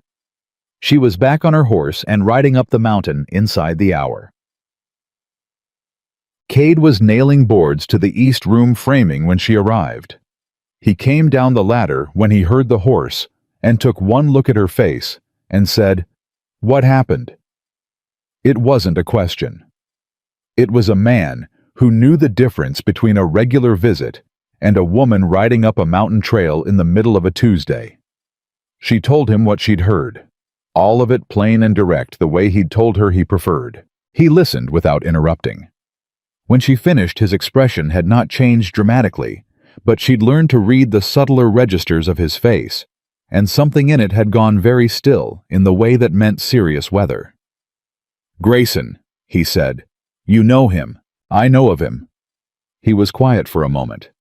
She was back on her horse and riding up the mountain inside the hour. Cade was nailing boards to the east room framing when she arrived. He came down the ladder when he heard the horse and took one look at her face and said, "What happened?" It wasn't a question. It was a man who knew the difference between a regular visit and a woman riding up a mountain trail in the middle of a Tuesday. She told him what she'd heard, all of it plain and direct the way he'd told her he preferred. He listened without interrupting. When she finished, his expression had not changed dramatically, but she'd learned to read the subtler registers of his face, and something in it had gone very still in the way that meant serious weather. "Grayson," he said. "You know him. I know of him." He was quiet for a moment.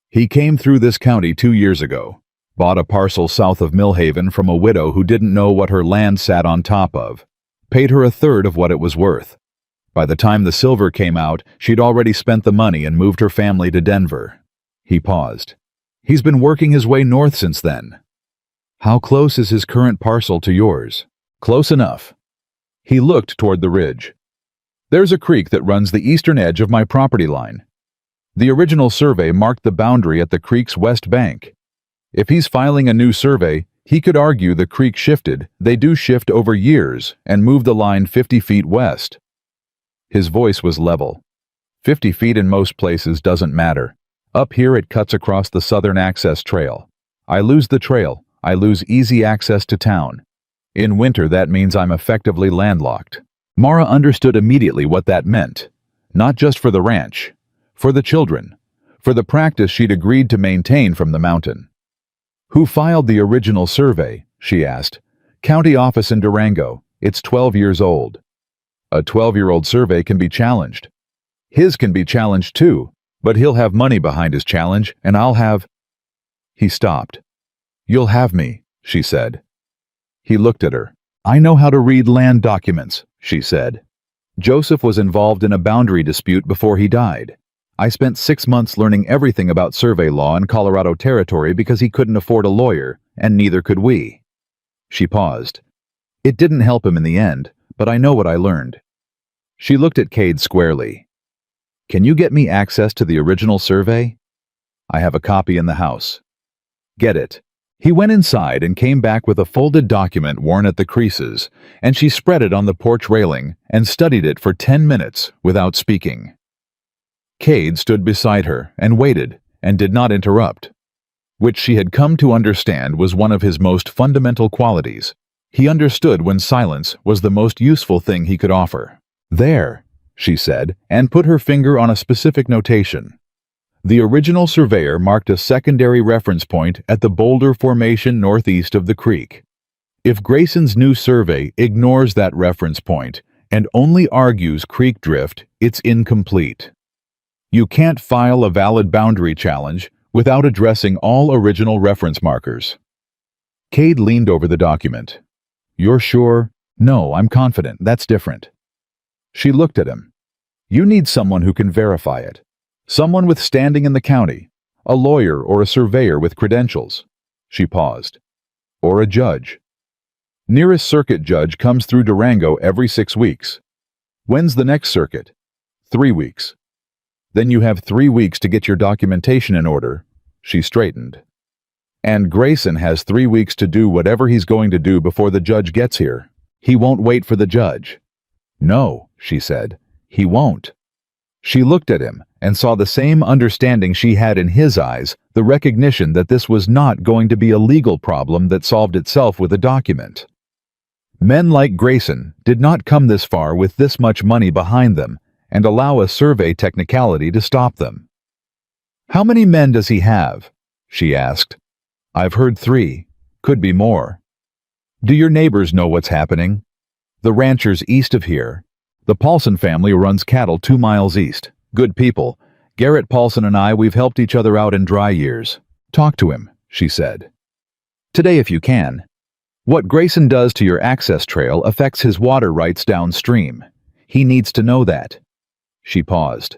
"He came through this county 2 years ago, bought a parcel south of Millhaven from a widow who didn't know what her land sat on top of, paid her 1/3 of what it was worth. By the time the silver came out, she'd already spent the money and moved her family to Denver." He paused. "He's been working his way north since then." "How close is his current parcel to yours?" "Close enough." He looked toward the ridge. "There's a creek that runs the eastern edge of my property line. The original survey marked the boundary at the creek's west bank. If he's filing a new survey, he could argue the creek shifted, they do shift over years, and move the line 50 feet west." His voice was level. 50 feet in most places doesn't matter. Up here it cuts across the southern access trail. I lose the trail, I lose easy access to town. In winter that means I'm effectively landlocked. Mara understood immediately what that meant. Not just for the ranch. For the children. For the practice she'd agreed to maintain from the mountain. "Who filed the original survey?" she asked. "County office in Durango. It's 12 years old." "A 12-year-old survey can be challenged." "His can be challenged too, but he'll have money behind his challenge, and I'll have..." He stopped. "You'll have me," she said. He looked at her. "I know how to read land documents," she said. "Joseph was involved in a boundary dispute before he died. I spent 6 months learning everything about survey law in Colorado Territory because he couldn't afford a lawyer, and neither could we." She paused. "It didn't help him in the end, but I know what I learned." She looked at Cade squarely. "Can you get me access to the original survey?" "I have a copy in the house." "Get it." He went inside and came back with a folded document worn at the creases, and she spread it on the porch railing and studied it for 10 minutes without speaking. Cade stood beside her and waited and did not interrupt, which she had come to understand was one of his most fundamental qualities. He understood when silence was the most useful thing he could offer. "There," she said, and put her finger on a specific notation. The original surveyor marked a secondary reference point at the boulder formation northeast of the creek. If Grayson's new survey ignores that reference point and only argues creek drift, it's incomplete. You can't file a valid boundary challenge without addressing all original reference markers. Cade leaned over the document. "You're sure?" "No, I'm confident. That's different." She looked at him. "You need someone who can verify it. Someone with standing in the county. A lawyer or a surveyor with credentials." She paused. "Or a judge." "Nearest circuit judge comes through Durango every 6 weeks. When's the next circuit?" 3 weeks. "Then you have 3 weeks to get your documentation in order." She straightened. "And Grayson has 3 weeks to do whatever he's going to do before the judge gets here. He won't wait for the judge." "No," she said, "he won't." She looked at him and saw the same understanding she had in his eyes, the recognition that this was not going to be a legal problem that solved itself with a document. Men like Grayson did not come this far with this much money behind them and allow a survey technicality to stop them. "How many men does he have?" she asked. "I've heard 3. Could be more." "Do your neighbors know what's happening?" "The ranchers east of here. The Paulson family runs cattle 2 miles east. Good people. Garrett Paulson and we've helped each other out in dry years." "Talk to him," she said. "Today if you can. What Grayson does to your access trail affects his water rights downstream. He needs to know that." She paused.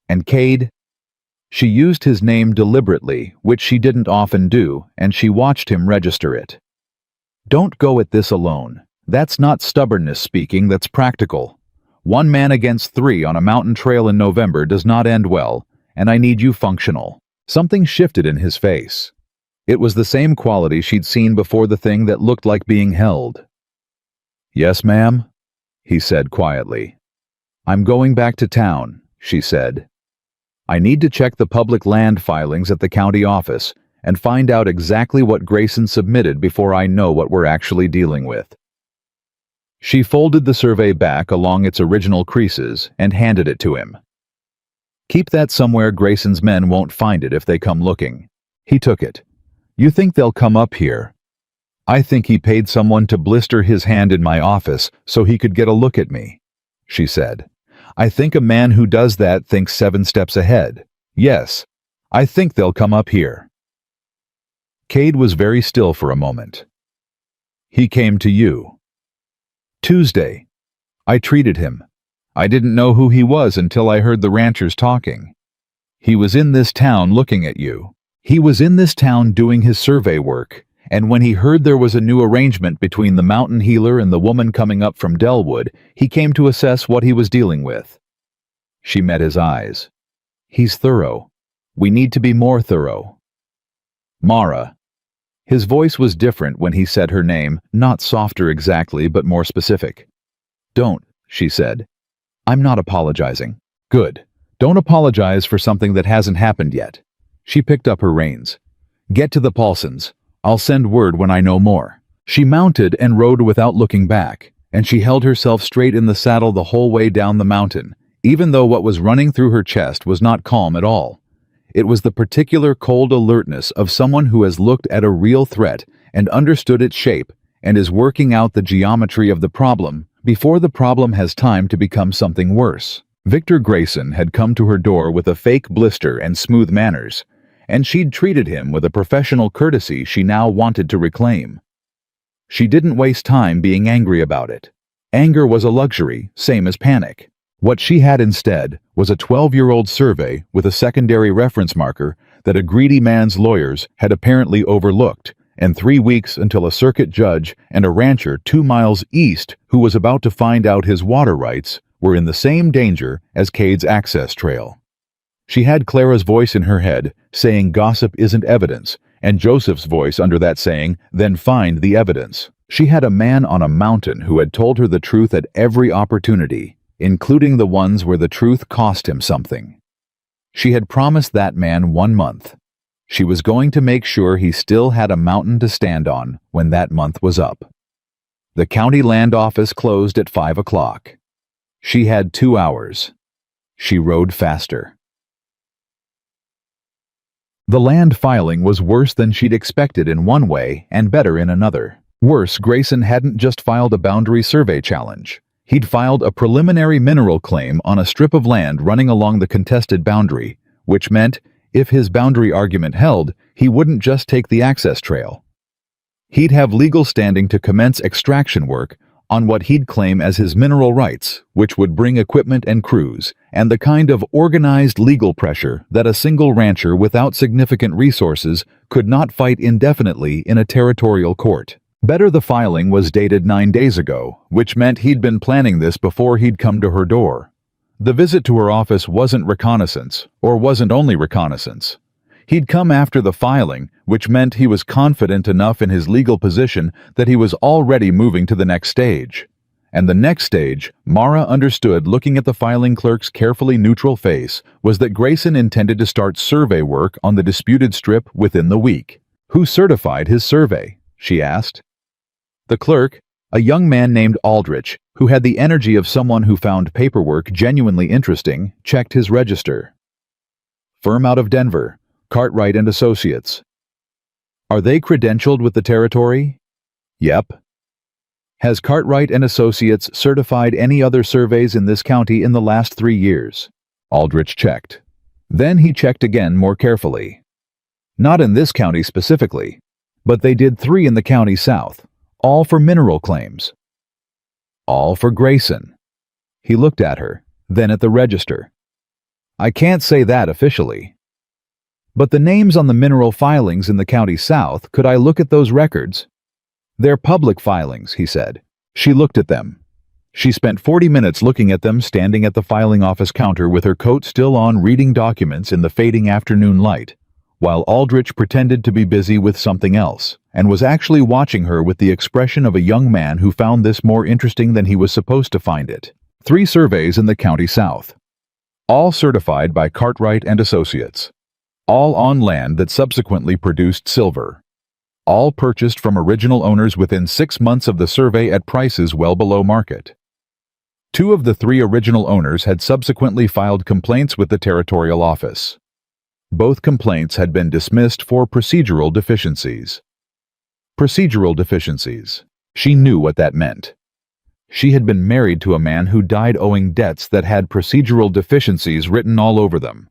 "And Cade?" She used his name deliberately, which she didn't often do, and she watched him register it. "Don't go at this alone. That's not stubbornness speaking, that's practical. 1 man against 3 on a mountain trail in November does not end well, and I need you functional." Something shifted in his face. It was the same quality she'd seen before the thing that looked like being held. "Yes, ma'am," he said quietly. "I'm going back to town," she said. "I need to check the public land filings at the county office and find out exactly what Grayson submitted before I know what we're actually dealing with." She folded the survey back along its original creases and handed it to him. "Keep that somewhere Grayson's men won't find it if they come looking." He took it. "You think they'll come up here?" "I think he paid someone to blister his hand in my office so he could get a look at me," she said. "I think a man who does that thinks 7 steps ahead. Yes, I think they'll come up here." Cade was very still for a moment. "He came to you." "Tuesday. I treated him. I didn't know who he was until I heard the ranchers talking. He was in this town looking at you. He was in this town doing his survey work, and when he heard there was a new arrangement between the mountain healer and the woman coming up from Delwood, he came to assess what he was dealing with." She met his eyes. "He's thorough. We need to be more thorough." "Mara." His voice was different when he said her name, not softer exactly, but more specific. "Don't," she said. "I'm not apologizing." "Good. Don't apologize for something that hasn't happened yet." She picked up her reins. "Get to the Paulsons. I'll send word when I know more." She mounted and rode without looking back, and she held herself straight in the saddle the whole way down the mountain, even though what was running through her chest was not calm at all. It was the particular cold alertness of someone who has looked at a real threat and understood its shape and is working out the geometry of the problem before the problem has time to become something worse. Victor Grayson had come to her door with a fake blister and smooth manners, and she'd treated him with a professional courtesy she now wanted to reclaim. She didn't waste time being angry about it. Anger was a luxury, same as panic. What she had instead was a 12-year-old survey with a secondary reference marker that a greedy man's lawyers had apparently overlooked, and 3 weeks until a circuit judge and a rancher 2 miles east who was about to find out his water rights were in the same danger as Cade's access trail. She had Clara's voice in her head saying gossip isn't evidence, and Joseph's voice under that saying, then find the evidence. She had a man on a mountain who had told her the truth at every opportunity, including the ones where the truth cost him something. She had promised that man 1 month. She was going to make sure he still had a mountain to stand on when that month was up. The county land office closed at 5 o'clock. She had 2 hours. She rode faster. The land filing was worse than she'd expected in one way and better in another. Worse, Grayson hadn't just filed a boundary survey challenge. He'd filed a preliminary mineral claim on a strip of land running along the contested boundary, which meant, if his boundary argument held, he wouldn't just take the access trail. He'd have legal standing to commence extraction work on what he'd claim as his mineral rights, which would bring equipment and crews, and the kind of organized legal pressure that a single rancher without significant resources could not fight indefinitely in a territorial court. Better the filing was dated 9 days ago, which meant he'd been planning this before he'd come to her door. The visit to her office wasn't reconnaissance, or wasn't only reconnaissance. He'd come after the filing, which meant he was confident enough in his legal position that he was already moving to the next stage. And the next stage, Mara understood looking at the filing clerk's carefully neutral face, was that Grayson intended to start survey work on the disputed strip within the week. Who certified his survey? She asked. The clerk, A young man named Aldrich, who had the energy of someone who found paperwork genuinely interesting, checked his register. Firm out of Denver, Cartwright and Associates. Are they credentialed with the territory? Yep. Has Cartwright and Associates certified any other surveys in this county in the last 3 years? Aldrich checked. Then he checked again more carefully. Not in this county specifically, but they did 3 in the county south, all for mineral claims. All for Grayson. He looked at her, then at the register. I can't say that officially. But the names on the mineral filings in the county south, could I look at those records? They're public filings, he said. She looked at them. She spent 40 minutes looking at them, standing at the filing office counter with her coat still on, reading documents in the fading afternoon light, while Aldrich pretended to be busy with something else, and was actually watching her with the expression of a young man who found this more interesting than he was supposed to find it. 3 surveys in the county south. All certified by Cartwright and Associates. All on land that subsequently produced silver. All purchased from original owners within 6 months of the survey at prices well below market. 2 of the 3 original owners had subsequently filed complaints with the territorial office. Both complaints had been dismissed for procedural deficiencies. Procedural deficiencies. She knew what that meant. She had been married to a man who died owing debts that had procedural deficiencies written all over them.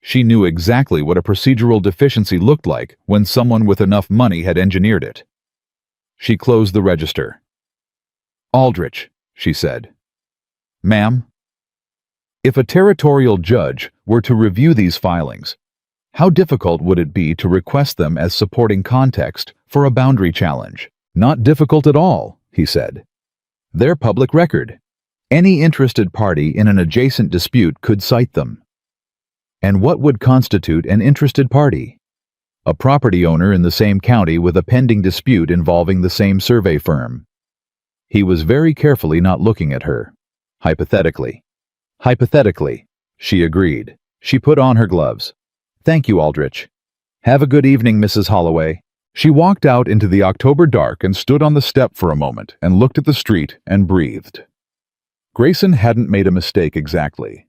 She knew exactly what a procedural deficiency looked like when someone with enough money had engineered it. She closed the register. Aldrich, she said. Ma'am? If a territorial judge were to review these filings, how difficult would it be to request them as supporting context for a boundary challenge? Not difficult at all, he said. They're public record. Any interested party in an adjacent dispute could cite them. And what would constitute an interested party? A property owner in the same county with a pending dispute involving the same survey firm. He was very carefully not looking at her. Hypothetically. Hypothetically, she agreed. She put on her gloves. Thank you, Aldrich. Have a good evening, Mrs. Holloway. She walked out into the October dark and stood on the step for a moment and looked at the street and breathed. Grayson hadn't made a mistake exactly.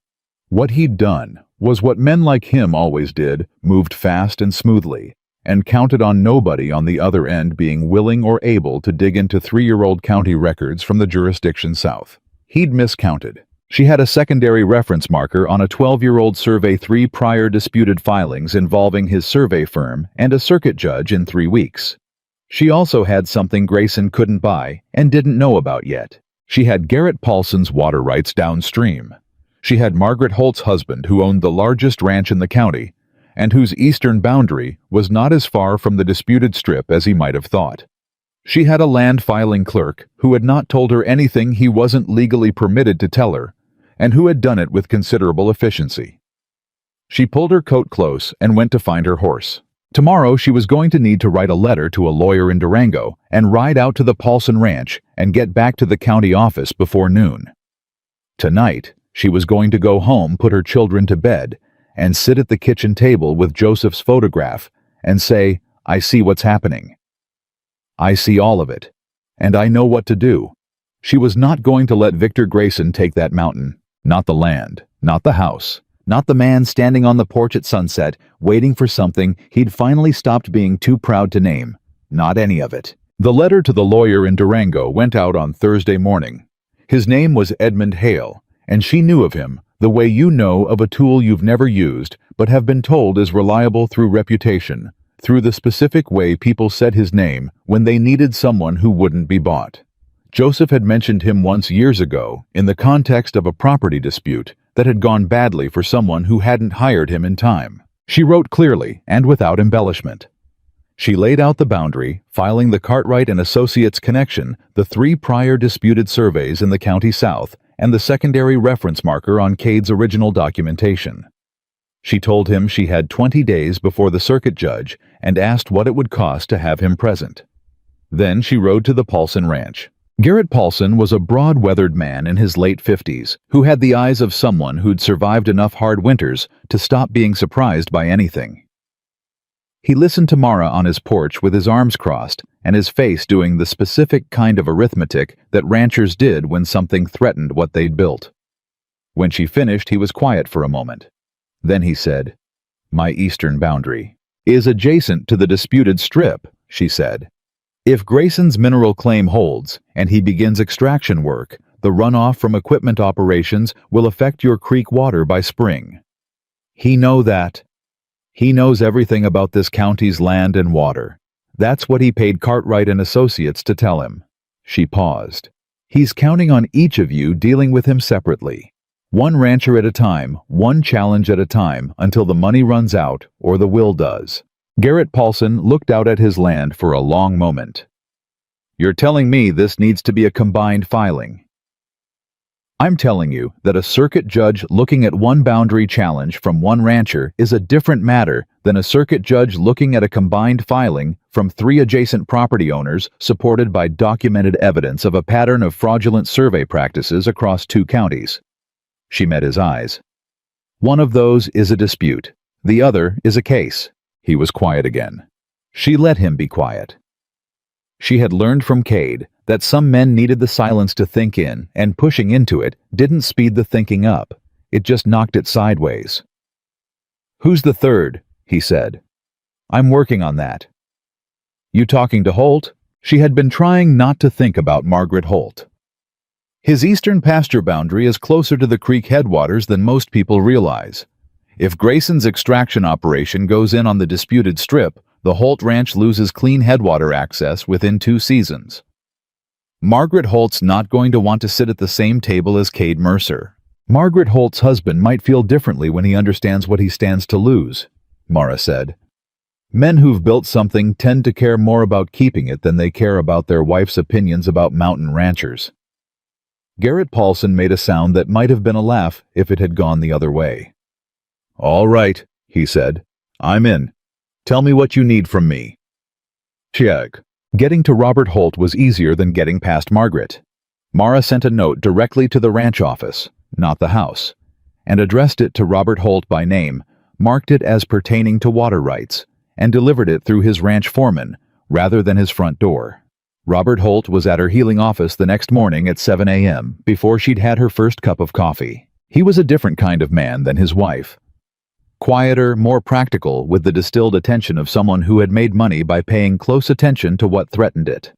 What he'd done was what men like him always did, moved fast and smoothly, and counted on nobody on the other end being willing or able to dig into 3-year-old county records from the jurisdiction south. He'd miscounted. She had a secondary reference marker on a 12-year-old survey 3 prior disputed filings involving his survey firm and a circuit judge in 3 weeks. She also had something Grayson couldn't buy and didn't know about yet. She had Garrett Paulson's water rights downstream. She had Margaret Holt's husband, who owned the largest ranch in the county, and whose eastern boundary was not as far from the disputed strip as he might have thought. She had a land filing clerk who had not told her anything he wasn't legally permitted to tell her, and who had done it with considerable efficiency. She pulled her coat close and went to find her horse. Tomorrow she was going to need to write a letter to a lawyer in Durango and ride out to the Paulson Ranch and get back to the county office before noon. Tonight, she was going to go home, put her children to bed, and sit at the kitchen table with Joseph's photograph and say, I see what's happening. I see all of it, and I know what to do. She was not going to let Victor Grayson take that mountain, not the land, not the house, not the man standing on the porch at sunset, waiting for something he'd finally stopped being too proud to name, not any of it. The letter to the lawyer in Durango went out on Thursday morning. His name was Edmund Hale, and she knew of him the way you know of a tool you've never used but have been told is reliable through reputation, through the specific way people said his name when they needed someone who wouldn't be bought. Joseph had mentioned him once years ago in the context of a property dispute that had gone badly for someone who hadn't hired him in time. She wrote clearly and without embellishment. She laid out the boundary, filing the Cartwright and Associates connection, the 3 prior disputed surveys in the county south, and the secondary reference marker on Cade's original documentation. She told him she had 20 days before the circuit judge and asked what it would cost to have him present. Then she rode to the Paulson Ranch. Garrett Paulson was a broad-weathered man in his late 50s who had the eyes of someone who'd survived enough hard winters to stop being surprised by anything. He listened to Mara on his porch with his arms crossed and his face doing the specific kind of arithmetic that ranchers did when something threatened what they'd built. When she finished, he was quiet for a moment. Then he said, "My eastern boundary is adjacent to the disputed strip," she said. "If Grayson's mineral claim holds and he begins extraction work, the runoff from equipment operations will affect your creek water by spring. He knows that. He knows everything about this county's land and water. That's what he paid Cartwright and Associates to tell him." She paused. "He's counting on each of you dealing with him separately. One rancher at a time, one challenge at a time, until the money runs out or the will does." Garrett Paulson looked out at his land for a long moment. "You're telling me this needs to be a combined filing?" "I'm telling you that a circuit judge looking at one boundary challenge from one rancher is a different matter than a circuit judge looking at a combined filing from 3 adjacent property owners supported by documented evidence of a pattern of fraudulent survey practices across 2 counties. She met his eyes. "One of those is a dispute. The other is a case." He was quiet again. She let him be quiet. She had learned from Cade that some men needed the silence to think in, and pushing into it didn't speed the thinking up. It just knocked it sideways. "Who's the third?" he said. "I'm working on that." "You talking to Holt?" She had been trying not to think about Margaret Holt. "His eastern pasture boundary is closer to the creek headwaters than most people realize. If Grayson's extraction operation goes in on the disputed strip, the Holt Ranch loses clean headwater access within 2 seasons. Margaret Holt's not going to want to sit at the same table as Cade Mercer. Margaret Holt's husband might feel differently when he understands what he stands to lose," Mara said. "Men who've built something tend to care more about keeping it than they care about their wife's opinions about mountain ranchers." Garrett Paulson made a sound that might have been a laugh if it had gone the other way. "All right," he said. "I'm in. Tell me what you need from me." Check. Getting to Robert Holt was easier than getting past Margaret. Mara sent a note directly to the ranch office, not the house, and addressed it to Robert Holt by name, marked it as pertaining to water rights, and delivered it through his ranch foreman, rather than his front door. Robert Holt was at her healing office the next morning at 7 a.m. before she'd had her first cup of coffee. He was a different kind of man than his wife. Quieter, more practical, with the distilled attention of someone who had made money by paying close attention to what threatened it.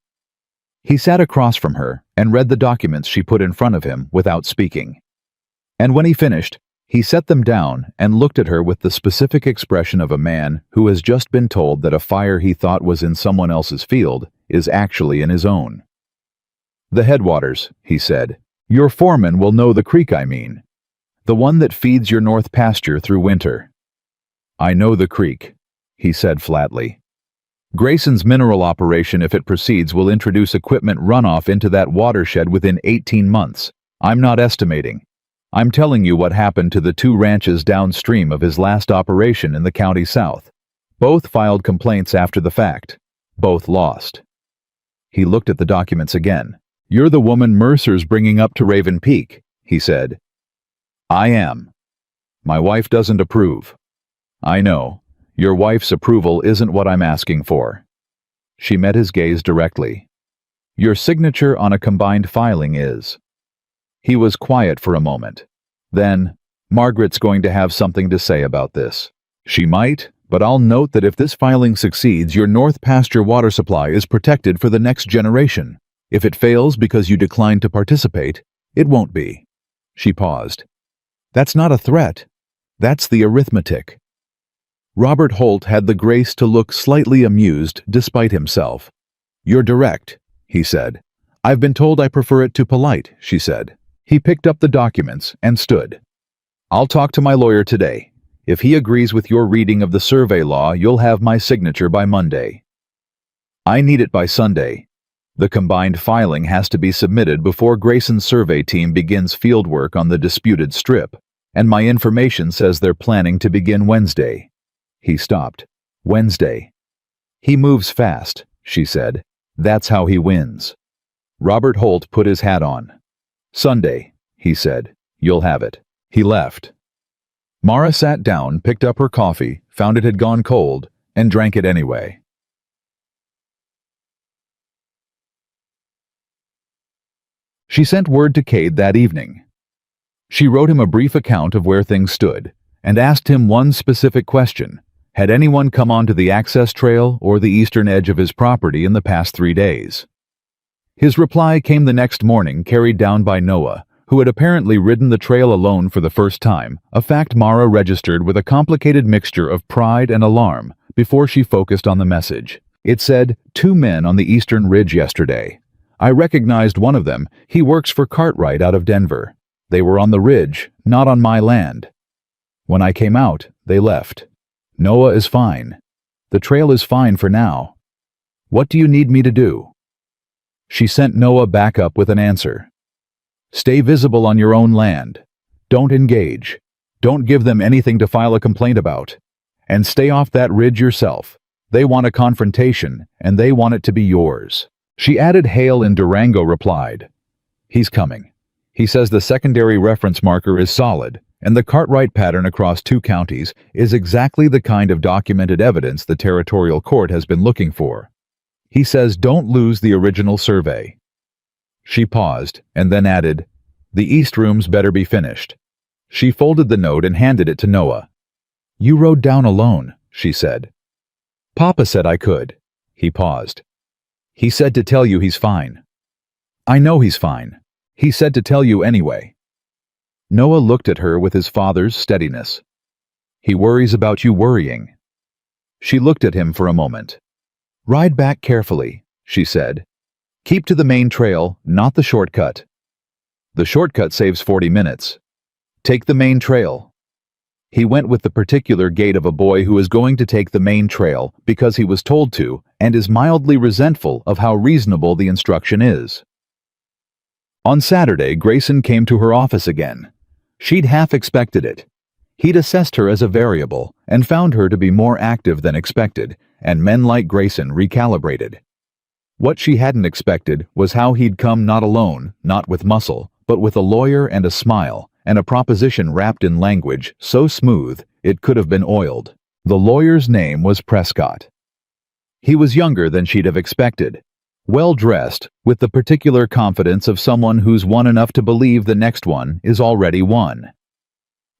He sat across from her and read the documents she put in front of him without speaking. And when he finished, he set them down and looked at her with the specific expression of a man who has just been told that a fire he thought was in someone else's field is actually in his own. "The headwaters," he said. "Your foreman will know the creek I mean. The one that feeds your north pasture through winter." "I know the creek," he said flatly. "Grayson's mineral operation, if it proceeds, will introduce equipment runoff into that watershed within 18 months. I'm not estimating. I'm telling you what happened to the 2 ranches downstream of his last operation in the county south. Both filed complaints after the fact. Both lost." He looked at the documents again. "You're the woman Mercer's bringing up to Raven Peak," he said. "I am. My wife doesn't approve." "I know. Your wife's approval isn't what I'm asking for." She met his gaze directly. "Your signature on a combined filing is." He was quiet for a moment. Then, "Margaret's going to have something to say about this." "She might, but I'll note that if this filing succeeds, your North Pasture water supply is protected for the next generation. If it fails because you decline to participate, it won't be." She paused. "That's not a threat. That's the arithmetic." Robert Holt had the grace to look slightly amused despite himself. "You're direct," he said. "I've been told I prefer it to polite," she said. He picked up the documents and stood. "I'll talk to my lawyer today. If he agrees with your reading of the survey law, you'll have my signature by Monday. I need it by Sunday. The combined filing has to be submitted before Grayson's survey team begins field work on the disputed strip, and my information says they're planning to begin Wednesday." He stopped. "Wednesday. He moves fast," she said. "That's how he wins." Robert Holt put his hat on. "Sunday," he said. "You'll have it." He left. Mara sat down, picked up her coffee, found it had gone cold, and drank it anyway. She sent word to Cade that evening. She wrote him a brief account of where things stood, and asked him one specific question. Had anyone come onto the access trail or the eastern edge of his property in the past 3 days? His reply came the next morning, carried down by Noah, who had apparently ridden the trail alone for the first time, a fact Mara registered with a complicated mixture of pride and alarm before she focused on the message. It said, 2 men on the eastern ridge yesterday. I recognized one of them. He works for Cartwright out of Denver. They were on the ridge, not on my land. When I came out, they left. Noah is fine. The trail is fine for now. What do you need me to do? She sent Noah back up with an answer. Stay visible on your own land. Don't engage. Don't give them anything to file a complaint about. And stay off that ridge yourself. They want a confrontation, and they want it to be yours. She added Hale in Durango replied. He's coming. He says the secondary reference marker is solid, and the Cartwright pattern across 2 counties is exactly the kind of documented evidence the territorial court has been looking for. He says don't lose the original survey. She paused, and then added, the east rooms better be finished. She folded the note and handed it to Noah. You rode down alone, she said. Papa said I could. He paused. He said to tell you he's fine. I know he's fine. He said to tell you anyway. Noah looked at her with his father's steadiness. He worries about you worrying. She looked at him for a moment. Ride back carefully, she said. Keep to the main trail, not the shortcut. The shortcut saves 40 minutes. Take the main trail. He went with the particular gait of a boy who is going to take the main trail because he was told to and is mildly resentful of how reasonable the instruction is. On Saturday, Grayson came to her office again. She'd half expected it. He'd assessed her as a variable and found her to be more active than expected, and men like Grayson recalibrated. What she hadn't expected was how he'd come not alone, not with muscle, but with a lawyer and a smile, and a proposition wrapped in language so smooth it could have been oiled. The lawyer's name was Prescott. He was younger than she'd have expected, well-dressed, with the particular confidence of someone who's won enough to believe the next one is already won.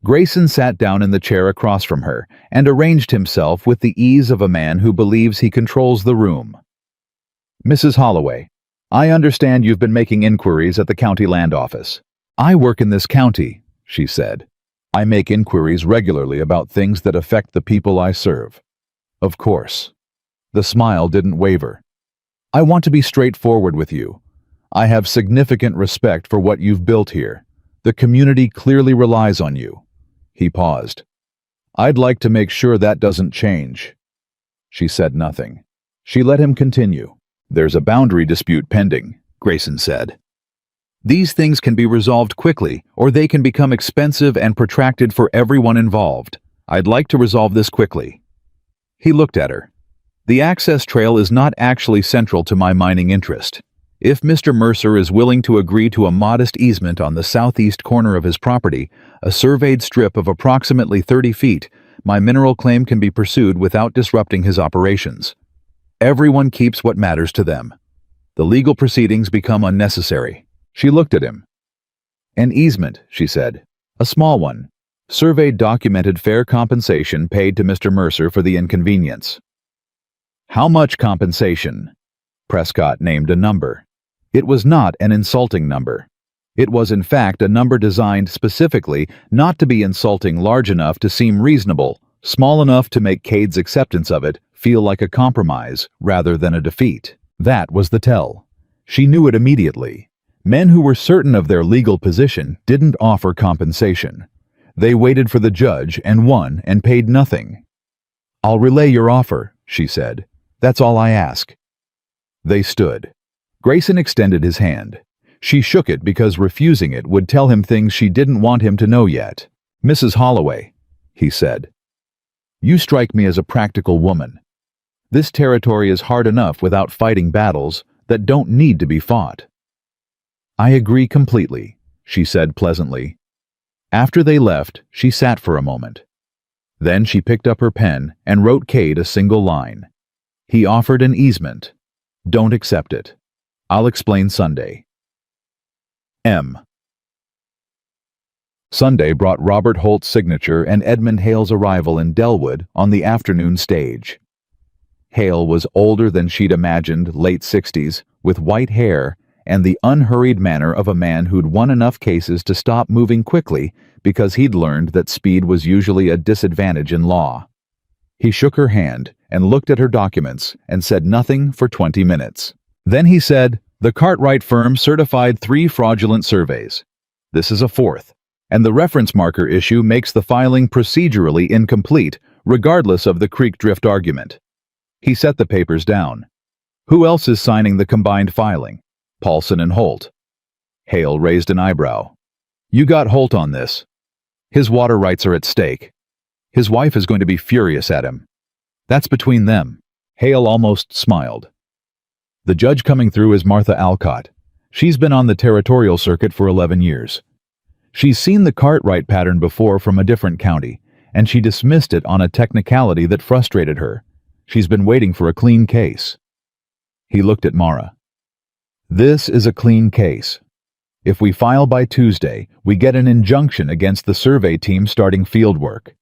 Grayson sat down in the chair across from her and arranged himself with the ease of a man who believes he controls the room. Mrs. Holloway, I understand you've been making inquiries at the county land office. I work in this county, she said. I make inquiries regularly about things that affect the people I serve. Of course. The smile didn't waver. I want to be straightforward with you. I have significant respect for what you've built here. The community clearly relies on you. He paused. I'd like to make sure that doesn't change. She said nothing. She let him continue. There's a boundary dispute pending, Grayson said. These things can be resolved quickly, or they can become expensive and protracted for everyone involved. I'd like to resolve this quickly. He looked at her. The access trail is not actually central to my mining interest. If Mr. Mercer is willing to agree to a modest easement on the southeast corner of his property, a surveyed strip of approximately 30 feet, my mineral claim can be pursued without disrupting his operations. Everyone keeps what matters to them. The legal proceedings become unnecessary. She looked at him. An easement, she said. A small one. Surveyed documented fair compensation paid to Mr. Mercer for the inconvenience. How much compensation? Prescott named a number. It was not an insulting number. It was in fact a number designed specifically not to be insulting, large enough to seem reasonable, small enough to make Cade's acceptance of it feel like a compromise rather than a defeat. That was the tell. She knew it immediately. Men who were certain of their legal position didn't offer compensation. They waited for the judge and won and paid nothing. I'll relay your offer, she said. That's all I ask. They stood. Grayson extended his hand. She shook it because refusing it would tell him things she didn't want him to know yet. Mrs. Holloway, he said. You strike me as a practical woman. This territory is hard enough without fighting battles that don't need to be fought. I agree completely, she said pleasantly. After they left, she sat for a moment. Then she picked up her pen and wrote Cade a single line. He offered an easement. Don't accept it. I'll explain Sunday. M. Sunday brought Robert Holt's signature and Edmund Hale's arrival in Delwood on the afternoon stage. Hale was older than she'd imagined, late 60s, with white hair and the unhurried manner of a man who'd won enough cases to stop moving quickly because he'd learned that speed was usually a disadvantage in law. He shook her hand and looked at her documents and said nothing for 20 minutes. Then he said, "The Cartwright firm certified 3 fraudulent surveys. This is a 4th, and the reference marker issue makes the filing procedurally incomplete, regardless of the creek drift argument." He set the papers down. "Who else is signing the combined filing?" "Paulson and Holt." Hale raised an eyebrow. "You got Holt on this. His water rights are at stake. His wife is going to be furious at him. That's between them." Hale almost smiled. "The judge coming through is Martha Alcott. She's been on the territorial circuit for 11 years. She's seen the Cartwright pattern before from a different county, and she dismissed it on a technicality that frustrated her. She's been waiting for a clean case." He looked at Mara. "This is a clean case. If we file by Tuesday, we get an injunction against the survey team starting field work.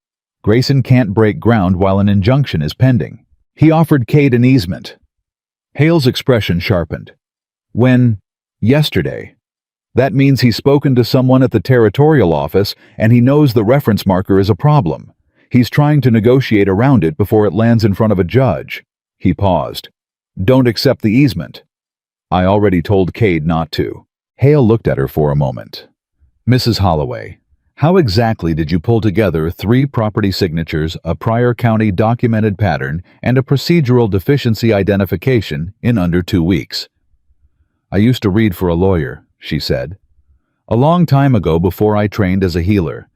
Grayson can't break ground while an injunction is pending." He offered Cade an easement. Hale's expression sharpened. "When? Yesterday. That means he's spoken to someone at the territorial office and he knows the reference marker is a problem. He's trying to negotiate around it before it lands in front of a judge." He paused. "Don't accept the easement." "I already told Cade not to." Hale looked at her for a moment. "Mrs. Holloway, how exactly did you pull together 3 property signatures, a prior county documented pattern, and a procedural deficiency identification in under 2 weeks?" "I used to read for a lawyer," she said. "A long time ago before I trained as a healer,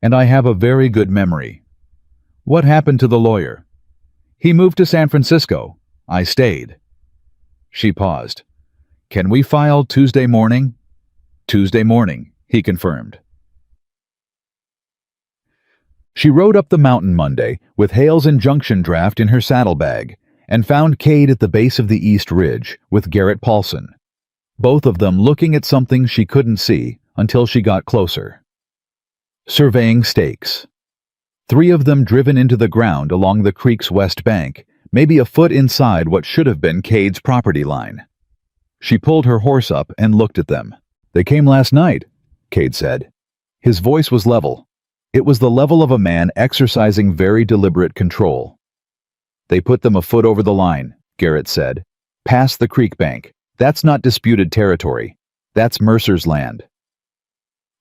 and I have a very good memory." "What happened to the lawyer?" "He moved to San Francisco. I stayed." She paused. "Can we file Tuesday morning?" "Tuesday morning," he confirmed. She rode up the mountain Monday with Hale's injunction draft in her saddlebag and found Cade at the base of the East Ridge with Garrett Paulson, both of them looking at something she couldn't see until she got closer. Surveying stakes. 3 of them driven into the ground along the creek's west bank, maybe a foot inside what should have been Cade's property line. She pulled her horse up and looked at them. "They came last night," Cade said. His voice was level. It was the level of a man exercising very deliberate control. "They put them a foot over the line," Garrett said. "Past the creek bank. That's not disputed territory. That's Mercer's land."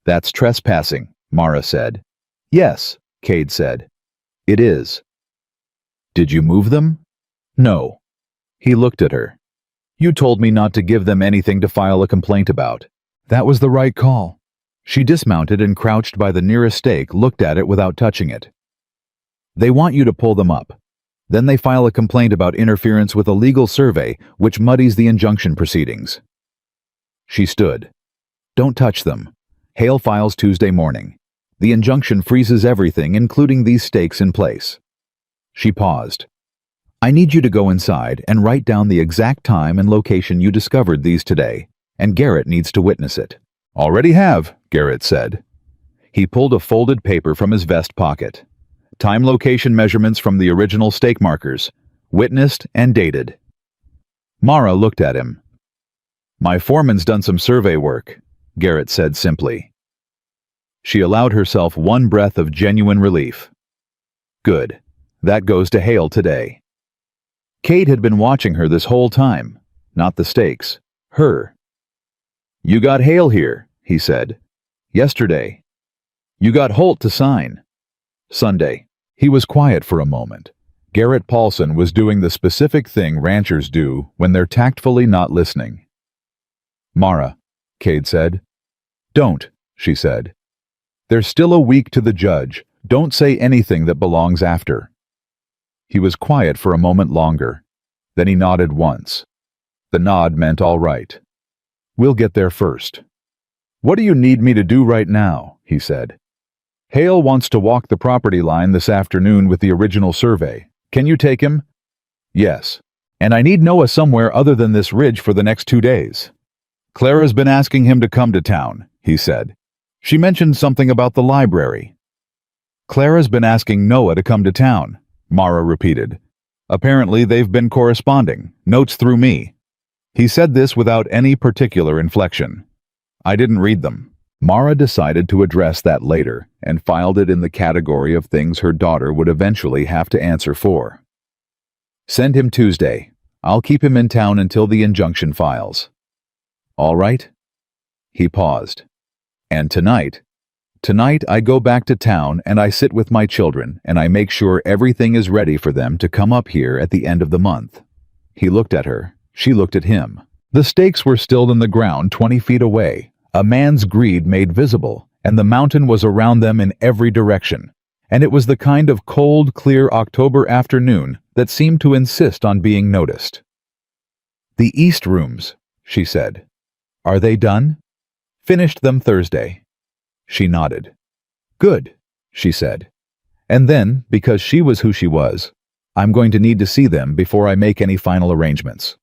"That's trespassing," Mara said. "Yes," Cade said. "It is." "Did you move them?" "No." He looked at her. "You told me not to give them anything to file a complaint about." "That was the right call." She dismounted and crouched by the nearest stake, looked at it without touching it. "They want you to pull them up. Then they file a complaint about interference with a legal survey, which muddies the injunction proceedings." She stood. "Don't touch them. Hale files Tuesday morning. The injunction freezes everything, including these stakes, in place." She paused. "I need you to go inside and write down the exact time and location you discovered these today, and Garrett needs to witness it." "Already have," Garrett said. He pulled a folded paper from his vest pocket. "Time location measurements from the original stake markers, witnessed and dated." Mara looked at him. "My foreman's done some survey work," Garrett said simply. She allowed herself one breath of genuine relief. "Good. That goes to Hale today." Cade had been watching her this whole time, not the stakes, her. "You got Hale here," he said. "Yesterday. You got Holt to sign." "Sunday." He was quiet for a moment. Garrett Paulson was doing the specific thing ranchers do when they're tactfully not listening. "Mara," Cade said. "Don't," she said. "There's still a week to the judge. Don't say anything that belongs after." He was quiet for a moment longer. Then he nodded once. The nod meant all right. "We'll get there first." "What do you need me to do right now?" he said. Hale wants to walk the property line this afternoon with the original survey. Can you take him? Yes. And I need Noah somewhere other than this ridge for the next 2 days. Clara's been asking him to come to town, he said. She mentioned something about the library. Clara's been asking Noah to come to town, Mara repeated. Apparently they've been corresponding, notes through me. He said this without any particular inflection. I didn't read them. Mara decided to address that later and filed it in the category of things her daughter would eventually have to answer for. Send him Tuesday. I'll keep him in town until the injunction files. All right? He paused. And tonight I go back to town and I sit with my children and I make sure everything is ready for them to come up here at the end of the month. He looked at her. She looked at him. The stakes were still in the ground 20 feet away, a man's greed made visible, and the mountain was around them in every direction. And it was the kind of cold, clear October afternoon that seemed to insist on being noticed. The East rooms, she said. Are they done? Finished them Thursday. She nodded. Good, she said. And then, because she was who she was, I'm going to need to see them before I make any final arrangements.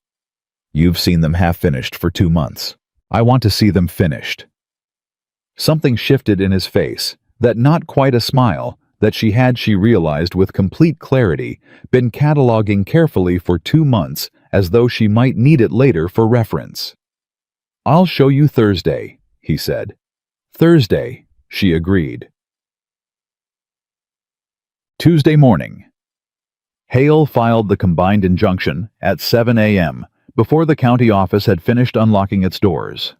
You've seen them half-finished for 2 months. I want to see them finished. Something shifted in his face, that not quite a smile, that she realized with complete clarity, been cataloging carefully for 2 months as though she might need it later for reference. I'll show you Thursday, he said. Thursday, she agreed. Tuesday morning. Hale filed the combined injunction at 7 a.m. before the county office had finished unlocking its doors.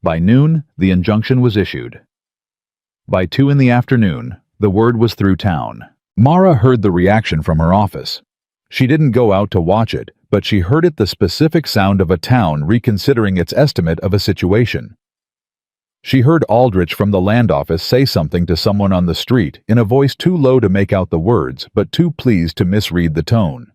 By noon, the injunction was issued. By 2 in the afternoon, the word was through town. Mara heard the reaction from her office. She didn't go out to watch it, but she heard it, the specific sound of a town reconsidering its estimate of a situation. She heard Aldrich from the land office say something to someone on the street in a voice too low to make out the words, but too pleased to misread the tone.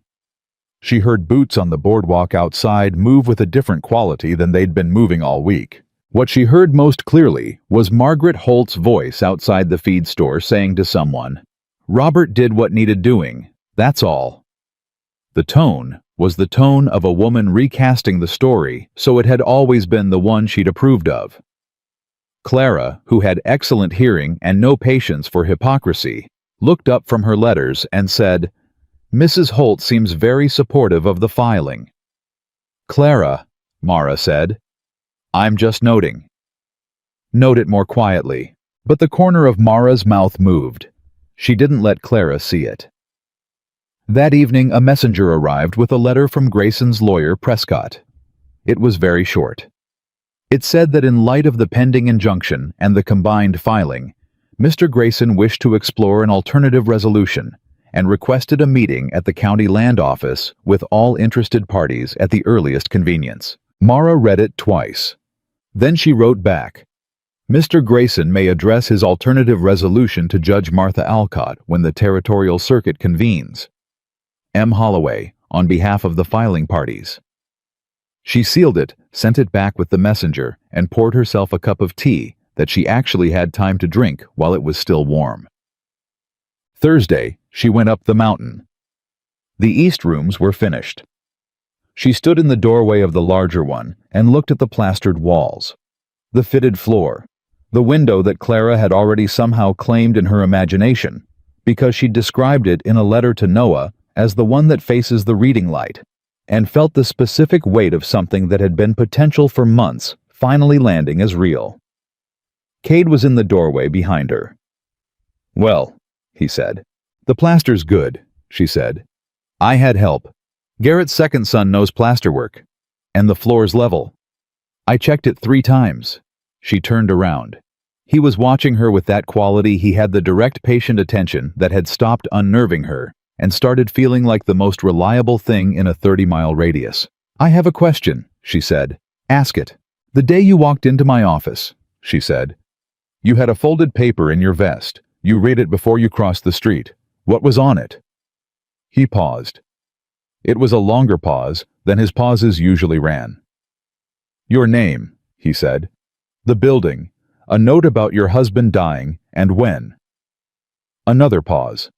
She heard boots on the boardwalk outside move with a different quality than they'd been moving all week. What she heard most clearly was Margaret Holt's voice outside the feed store saying to someone, "Robert did what needed doing, that's all." The tone was the tone of a woman recasting the story, so it had always been the one she'd approved of. Clara, who had excellent hearing and no patience for hypocrisy, looked up from her letters and said, "Mrs. Holt seems very supportive of the filing." "Clara," Mara said, "I'm just noting." Note it more quietly. But the corner of Mara's mouth moved. She didn't let Clara see it. That evening a messenger arrived with a letter from Grayson's lawyer, Prescott. It was very short. It said that in light of the pending injunction and the combined filing, Mr. Grayson wished to explore an alternative resolution and requested a meeting at the county land office with all interested parties at the earliest convenience. Mara read it twice. Then she wrote back, "Mr. Grayson may address his alternative resolution to Judge Martha Alcott when the territorial circuit convenes. M. Holloway, on behalf of the filing parties." She sealed it, sent it back with the messenger, and poured herself a cup of tea that she actually had time to drink while it was still warm. Thursday, she went up the mountain. The east rooms were finished. She stood in the doorway of the larger one and looked at the plastered walls, the fitted floor, the window that Clara had already somehow claimed in her imagination, because she described it in a letter to Noah as the one that faces the reading light, and felt the specific weight of something that had been potential for months finally landing as real. Cade was in the doorway behind her. "Well," he said. "The plaster's good," she said. "I had help. Garrett's second son knows plasterwork. And the floor's level. I checked it 3 times. She turned around. He was watching her with that quality. He had the direct patient attention that had stopped unnerving her and started feeling like the most reliable thing in a 30-mile radius. "I have a question," she said. "Ask it." "The day you walked into my office," she said, "you had a folded paper in your vest. You read it before you crossed the street. What was on it?" He paused. It was a longer pause than his pauses usually ran. "Your name," he said. "The building. A note about your husband dying and when." Another pause.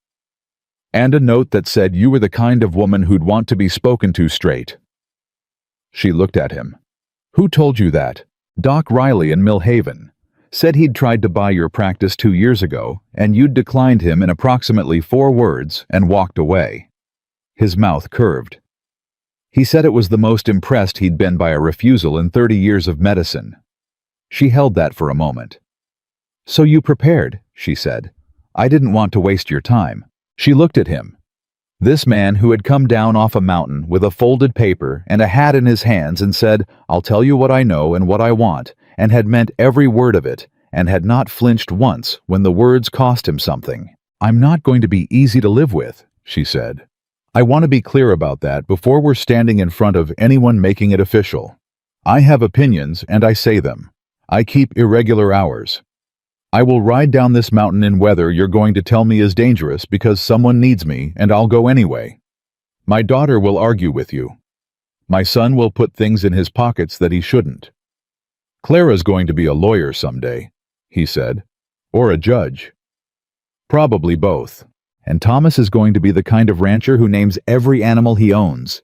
And a note that said you were the kind of woman who'd want to be spoken to straight. She looked at him. Who told you that? Doc Riley in Millhaven. Said he'd tried to buy your practice 2 years ago, and you'd declined him in approximately 4 words and walked away. His mouth curved. He said it was the most impressed he'd been by a refusal in 30 years of medicine. She held that for a moment. So you prepared, she said. I didn't want to waste your time. She looked at him. This man who had come down off a mountain with a folded paper and a hat in his hands and said, I'll tell you what I know and what I want, and had meant every word of it, and had not flinched once when the words cost him something. I'm not going to be easy to live with, she said. I want to be clear about that before we're standing in front of anyone making it official. I have opinions and I say them. I keep irregular hours. I will ride down this mountain in weather you're going to tell me is dangerous because someone needs me and I'll go anyway. My daughter will argue with you. My son will put things in his pockets that he shouldn't. Clara's going to be a lawyer someday, he said, or a judge. Probably both. And Thomas is going to be the kind of rancher who names every animal he owns.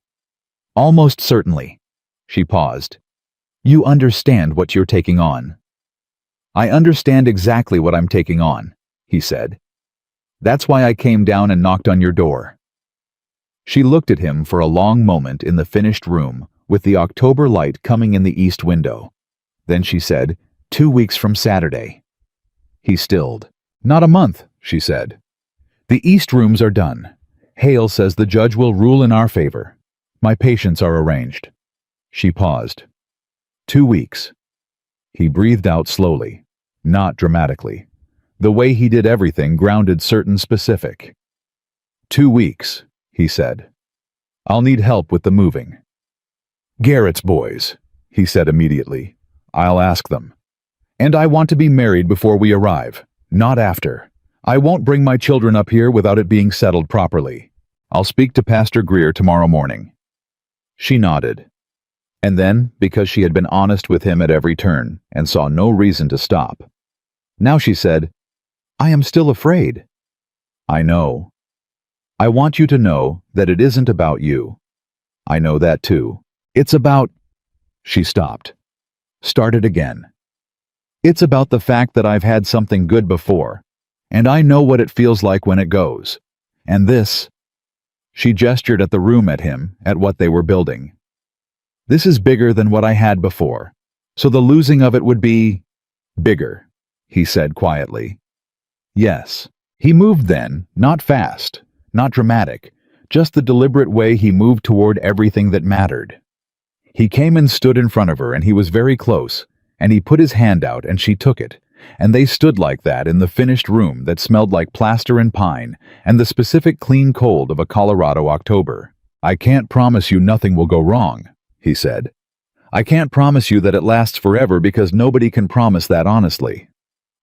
Almost certainly. She paused. You understand what you're taking on. I understand exactly what I'm taking on, he said. That's why I came down and knocked on your door. She looked at him for a long moment in the finished room, with the October light coming in the east window. Then she said, 2 weeks from Saturday. He stilled. Not a month, she said. The east rooms are done. Hale says the judge will rule in our favor. My patients are arranged. She paused. 2 weeks. He breathed out slowly. Not dramatically. The way he did everything grounded certain specific. 2 weeks, he said. I'll need help with the moving. Garrett's boys, he said immediately. I'll ask them. And I want to be married before we arrive, not after. I won't bring my children up here without it being settled properly. I'll speak to Pastor Greer tomorrow morning. She nodded. And then, because she had been honest with him at every turn and saw no reason to stop, now she said, I am still afraid. I know. I want you to know that it isn't about you. I know that too. It's about... She stopped. Started again. It's about the fact that I've had something good before, and I know what it feels like when it goes. And this... She gestured at the room at him, at what they were building. This is bigger than what I had before, so the losing of it would be... bigger, he said quietly. Yes. He moved then, not fast, not dramatic, just the deliberate way he moved toward everything that mattered. He came and stood in front of her, and he was very close, and he put his hand out and she took it, and they stood like that in the finished room that smelled like plaster and pine and the specific clean cold of a Colorado October. I can't promise you nothing will go wrong, he said. I can't promise you that it lasts forever because nobody can promise that honestly.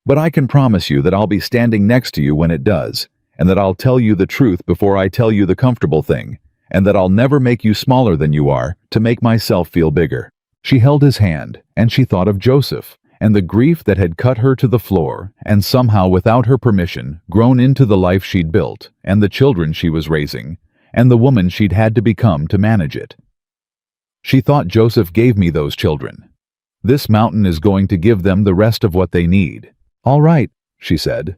But I can promise you that I'll be standing next to you when it does, and that I'll tell you the truth before I tell you the comfortable thing, and that I'll never make you smaller than you are to make myself feel bigger. She held his hand, and she thought of Joseph, and the grief that had cut her to the floor, and somehow without her permission, grown into the life she'd built, and the children she was raising, and the woman she'd had to become to manage it. She thought Joseph gave me those children. This mountain is going to give them the rest of what they need. All right, she said.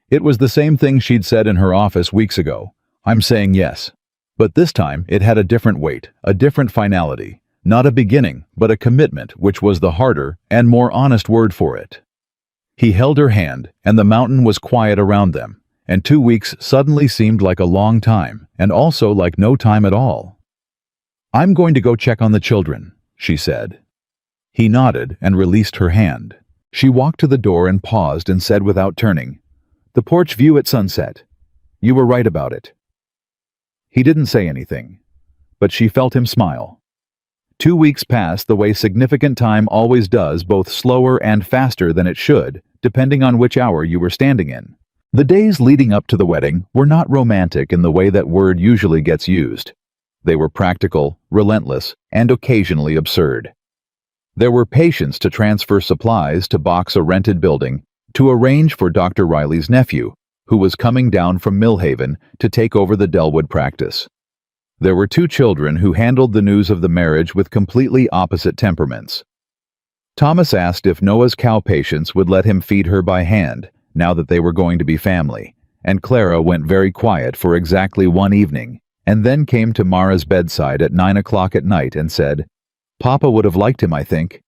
It was the same thing she'd said in her office weeks ago. I'm saying yes. But this time it had a different weight, a different finality. Not a beginning, but a commitment, which was the harder and more honest word for it. He held her hand, and the mountain was quiet around them, and 2 weeks suddenly seemed like a long time, and also like no time at all. I'm going to go check on the children, she said. He nodded and released her hand. She walked to the door and paused and said without turning, The porch view at sunset. You were right about it. He didn't say anything, but she felt him smile. 2 weeks passed the way significant time always does, both slower and faster than it should, depending on which hour you were standing in. The days leading up to the wedding were not romantic in the way that word usually gets used. They were practical, relentless, and occasionally absurd. There were patients to transfer supplies, to box a rented building, to arrange for Dr. Riley's nephew, who was coming down from Millhaven to take over the Delwood practice. There were two children who handled the news of the marriage with completely opposite temperaments. Thomas asked if Noah's cow patients would let him feed her by hand, now that they were going to be family, and Clara went very quiet for exactly one evening, and then came to Mara's bedside at 9 o'clock at night and said, "Papa would have liked him, I think.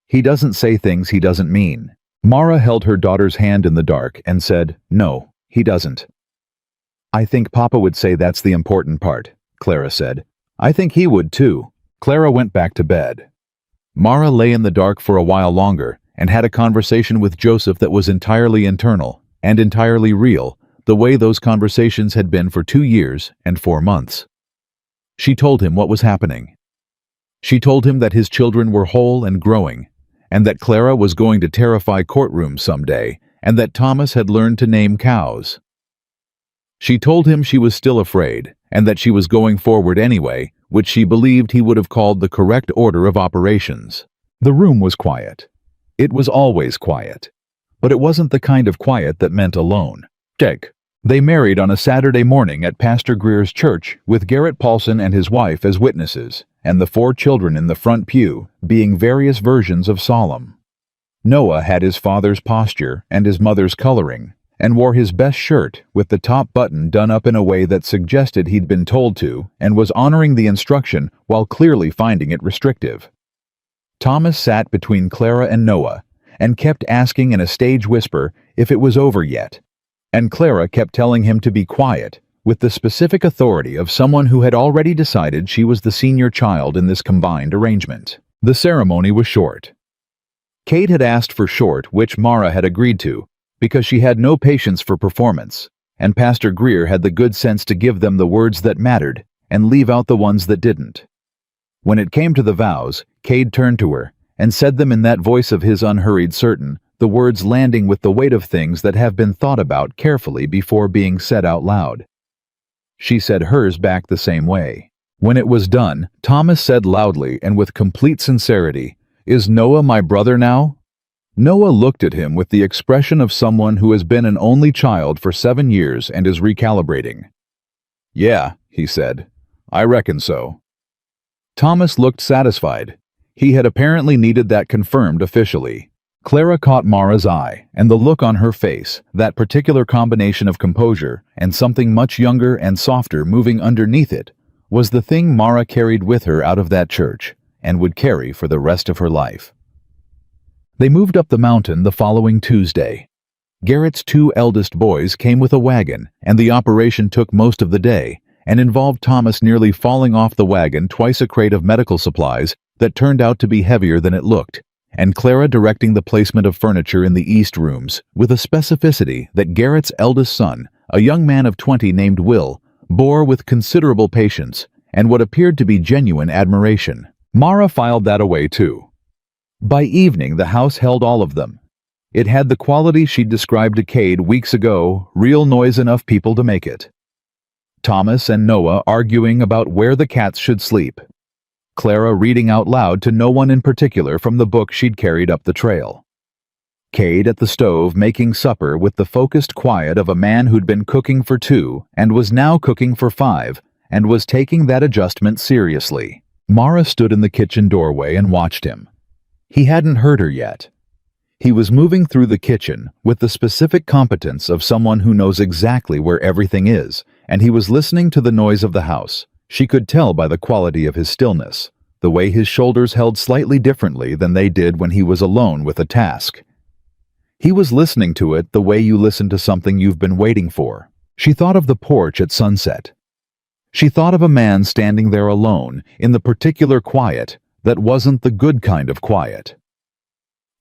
He doesn't say things he doesn't mean." Mara held her daughter's hand in the dark and said, "No, he doesn't." "I think Papa would say that's the important part," Clara said. "I think he would too." Clara went back to bed. Mara lay in the dark for a while longer and had a conversation with Joseph that was entirely internal and entirely real, the way those conversations had been for 2 years and 4 months. She told him what was happening. She told him that his children were whole and growing, and that Clara was going to terrify courtrooms someday, and that Thomas had learned to name cows. She told him she was still afraid, and that she was going forward anyway, which she believed he would have called the correct order of operations. The room was quiet. It was always quiet. But it wasn't the kind of quiet that meant alone. Check. They married on a Saturday morning at Pastor Greer's church, with Garrett Paulson and his wife as witnesses, and the 4 children in the front pew being various versions of solemn. Noah had his father's posture and his mother's coloring, and wore his best shirt with the top button done up in a way that suggested he'd been told to, and was honoring the instruction while clearly finding it restrictive. Thomas sat between Clara and Noah, and kept asking in a stage whisper if it was over yet, and Clara kept telling him to be quiet, with the specific authority of someone who had already decided she was the senior child in this combined arrangement. The ceremony was short. Kate had asked for short, which Mara had agreed to, because she had no patience for performance, and Pastor Greer had the good sense to give them the words that mattered and leave out the ones that didn't. When it came to the vows, Cade turned to her and said them in that voice of his unhurried certain, the words landing with the weight of things that have been thought about carefully before being said out loud. She said hers back the same way. When it was done, Thomas said loudly and with complete sincerity, "Is Noah my brother now?" Noah looked at him with the expression of someone who has been an only child for 7 years and is recalibrating. "Yeah," he said, "I reckon so." Thomas looked satisfied. He had apparently needed that confirmed officially. Clara caught Mara's eye, and the look on her face, that particular combination of composure and something much younger and softer moving underneath it, was the thing Mara carried with her out of that church, and would carry for the rest of her life. They moved up the mountain the following Tuesday. Garrett's 2 eldest boys came with a wagon, and the operation took most of the day, and involved Thomas nearly falling off the wagon twice a crate of medical supplies that turned out to be heavier than it looked, and Clara directing the placement of furniture in the east rooms with a specificity that Garrett's eldest son, a young man of 20 named Will, bore with considerable patience and what appeared to be genuine admiration. Mara filed that away too. By evening the house held all of them. It had the quality she'd described to Cade weeks ago, real noise enough people to make it. Thomas and Noah arguing about where the cats should sleep. Clara reading out loud to no one in particular from the book she'd carried up the trail. Cade at the stove making supper with the focused quiet of a man who'd been cooking for 2 and was now cooking for 5 and was taking that adjustment seriously. Mara stood in the kitchen doorway and watched him. He hadn't heard her yet. He was moving through the kitchen with the specific competence of someone who knows exactly where everything is, and he was listening to the noise of the house. She could tell by the quality of his stillness, the way his shoulders held slightly differently than they did when he was alone with a task. He was listening to it the way you listen to something you've been waiting for. She thought of the porch at sunset. She thought of a man standing there alone in the particular quiet that wasn't the good kind of quiet.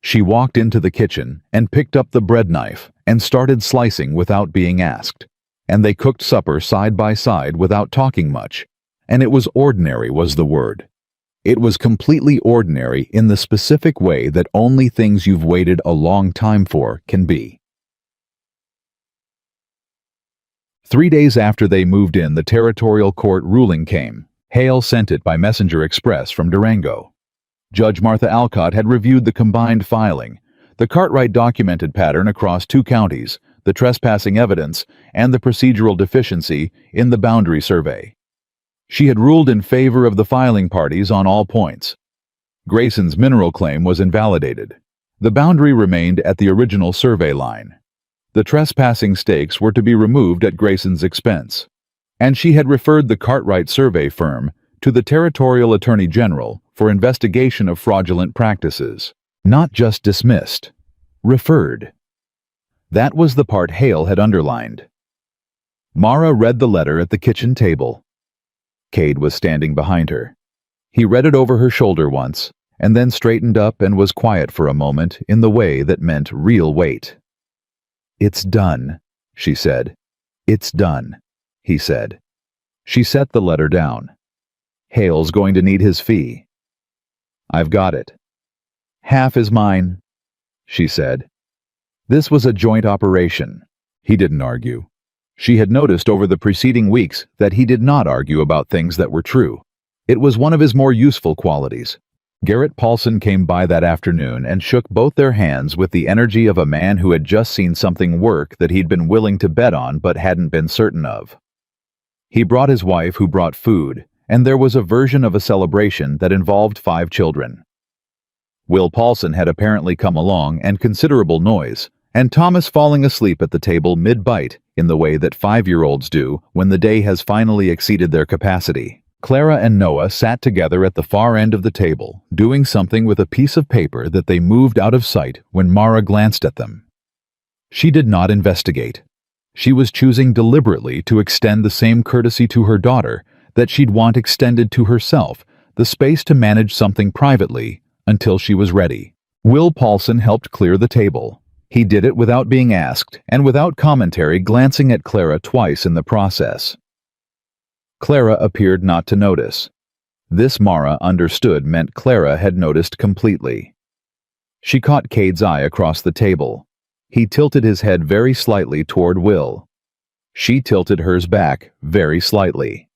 She walked into the kitchen and picked up the bread knife and started slicing without being asked, and they cooked supper side by side without talking much. And it was ordinary was the word. It was completely ordinary in the specific way that only things you've waited a long time for can be. 3 days after they moved in, the territorial court ruling came. Hale sent it by messenger express from Durango. Judge Martha Alcott had reviewed the combined filing, the Cartwright documented pattern across 2 counties, the trespassing evidence, and the procedural deficiency in the boundary survey. She had ruled in favor of the filing parties on all points. Grayson's mineral claim was invalidated. The boundary remained at the original survey line. The trespassing stakes were to be removed at Grayson's expense. And she had referred the Cartwright survey firm to the Territorial Attorney General for investigation of fraudulent practices. Not just dismissed. Referred. That was the part Hale had underlined. Mara read the letter at the kitchen table. Cade was standing behind her. He read it over her shoulder once, and then straightened up and was quiet for a moment in the way that meant real weight. "It's done," she said. "It's done," he said. She set the letter down. "Hale's going to need his fee." "I've got it." "Half is mine," she said. This was a joint operation. He didn't argue. She had noticed over the preceding weeks that he did not argue about things that were true. It was one of his more useful qualities. Garrett Paulson came by that afternoon and shook both their hands with the energy of a man who had just seen something work that he'd been willing to bet on but hadn't been certain of. He brought his wife, who brought food, and there was a version of a celebration that involved 5 children. Will Paulson had apparently come along, and considerable noise, and Thomas falling asleep at the table mid-bite in the way that 5-year-olds do when the day has finally exceeded their capacity. Clara and Noah sat together at the far end of the table, doing something with a piece of paper that they moved out of sight when Mara glanced at them. She did not investigate. She was choosing deliberately to extend the same courtesy to her daughter that she'd want extended to herself, the space to manage something privately until she was ready. Will Paulson helped clear the table. He did it without being asked and without commentary, glancing at Clara twice in the process. Clara appeared not to notice. This, Mara understood, meant Clara had noticed completely. She caught Cade's eye across the table. He tilted his head very slightly toward Will. She tilted hers back very slightly.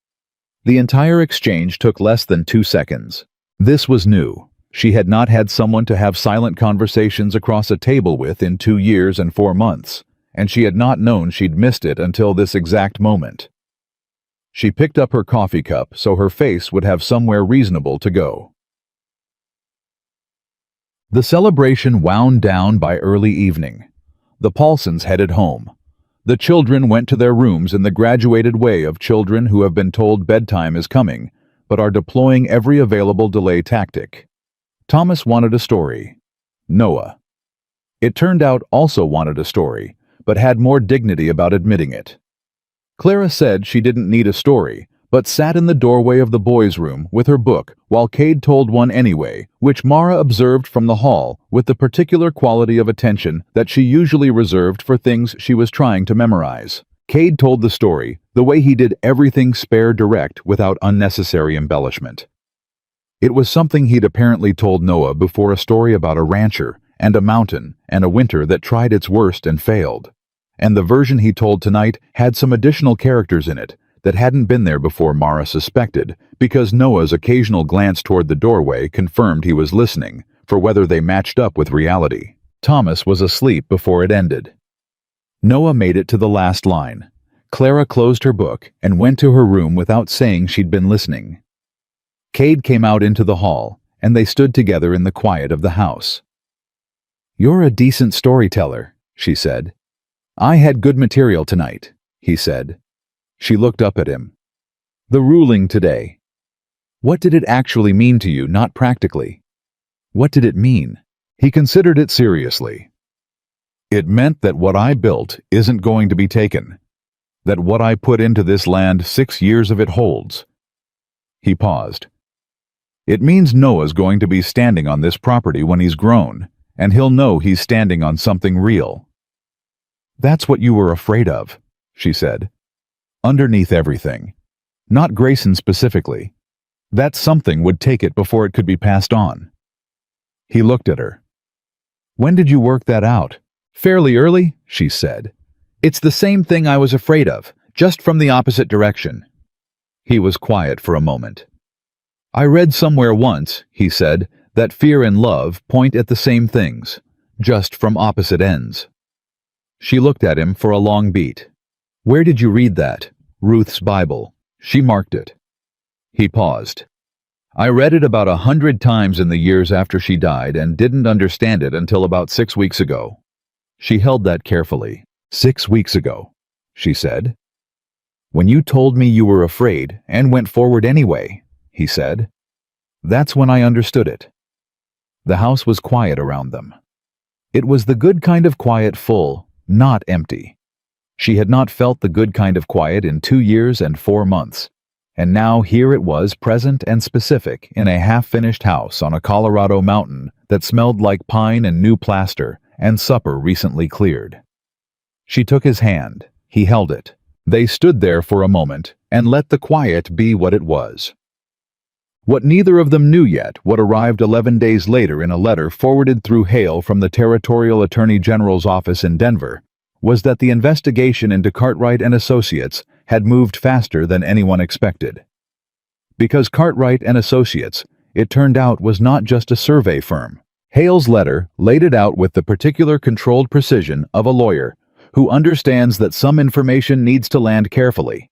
The entire exchange took less than 2 seconds. This was new. She had not had someone to have silent conversations across a table with in 2 years and 4 months, and she had not known she'd missed it until this exact moment. She picked up her coffee cup so her face would have somewhere reasonable to go. The celebration wound down by early evening. The Paulsons headed home. The children went to their rooms in the graduated way of children who have been told bedtime is coming, but are deploying every available delay tactic. Thomas wanted a story. Noah. It turned out, also wanted a story, but had more dignity about admitting it. Clara said she didn't need a story, but sat in the doorway of the boys' room with her book while Cade told one anyway, which Mara observed from the hall with the particular quality of attention that she usually reserved for things she was trying to memorize. Cade told the story the way he did everything spare direct without unnecessary embellishment. It was something he'd apparently told Noah before, a story about a rancher and a mountain and a winter that tried its worst and failed. And the version he told tonight had some additional characters in it that hadn't been there before, Mara suspected, because Noah's occasional glance toward the doorway confirmed he was listening for whether they matched up with reality. Thomas was asleep before it ended. Noah made it to the last line. Clara closed her book and went to her room without saying she'd been listening. Cade came out into the hall, and they stood together in the quiet of the house. "You're a decent storyteller," she said. "I had good material tonight," he said. She looked up at him. "The ruling today. What did it actually mean to you, not practically? What did it mean?" He considered it seriously. "It meant that what I built isn't going to be taken. That what I put into this land, 6 years of it holds." He paused. "It means Noah's going to be standing on this property when he's grown, and he'll know he's standing on something real." "That's what you were afraid of," she said. "Underneath everything. Not Grayson specifically. That something would take it before it could be passed on." He looked at her. "When did you work that out?" "Fairly early," she said. "It's the same thing I was afraid of, just from the opposite direction." He was quiet for a moment. "I read somewhere once," he said, "that fear and love point at the same things, just from opposite ends." She looked at him for a long beat. "Where did you read that?" "Ruth's Bible." She marked it. He paused. "I read it about 100 times in the years after she died and didn't understand it until about 6 weeks ago." She held that carefully. "6 weeks ago," she said. "When you told me you were afraid and went forward anyway," he said. "That's when I understood it." The house was quiet around them. It was the good kind of quiet, full, not empty. She had not felt the good kind of quiet in 2 years and 4 months. And now here it was, present and specific, in a half-finished house on a Colorado mountain that smelled like pine and new plaster and supper recently cleared. She took his hand. He held it. They stood there for a moment and let the quiet be what it was. What neither of them knew yet, what arrived 11 days later in a letter forwarded through Hale from the Territorial Attorney General's office in Denver, was that the investigation into Cartwright and Associates had moved faster than anyone expected. Because Cartwright and Associates, it turned out, was not just a survey firm. Hale's letter laid it out with the particular controlled precision of a lawyer who understands that some information needs to land carefully.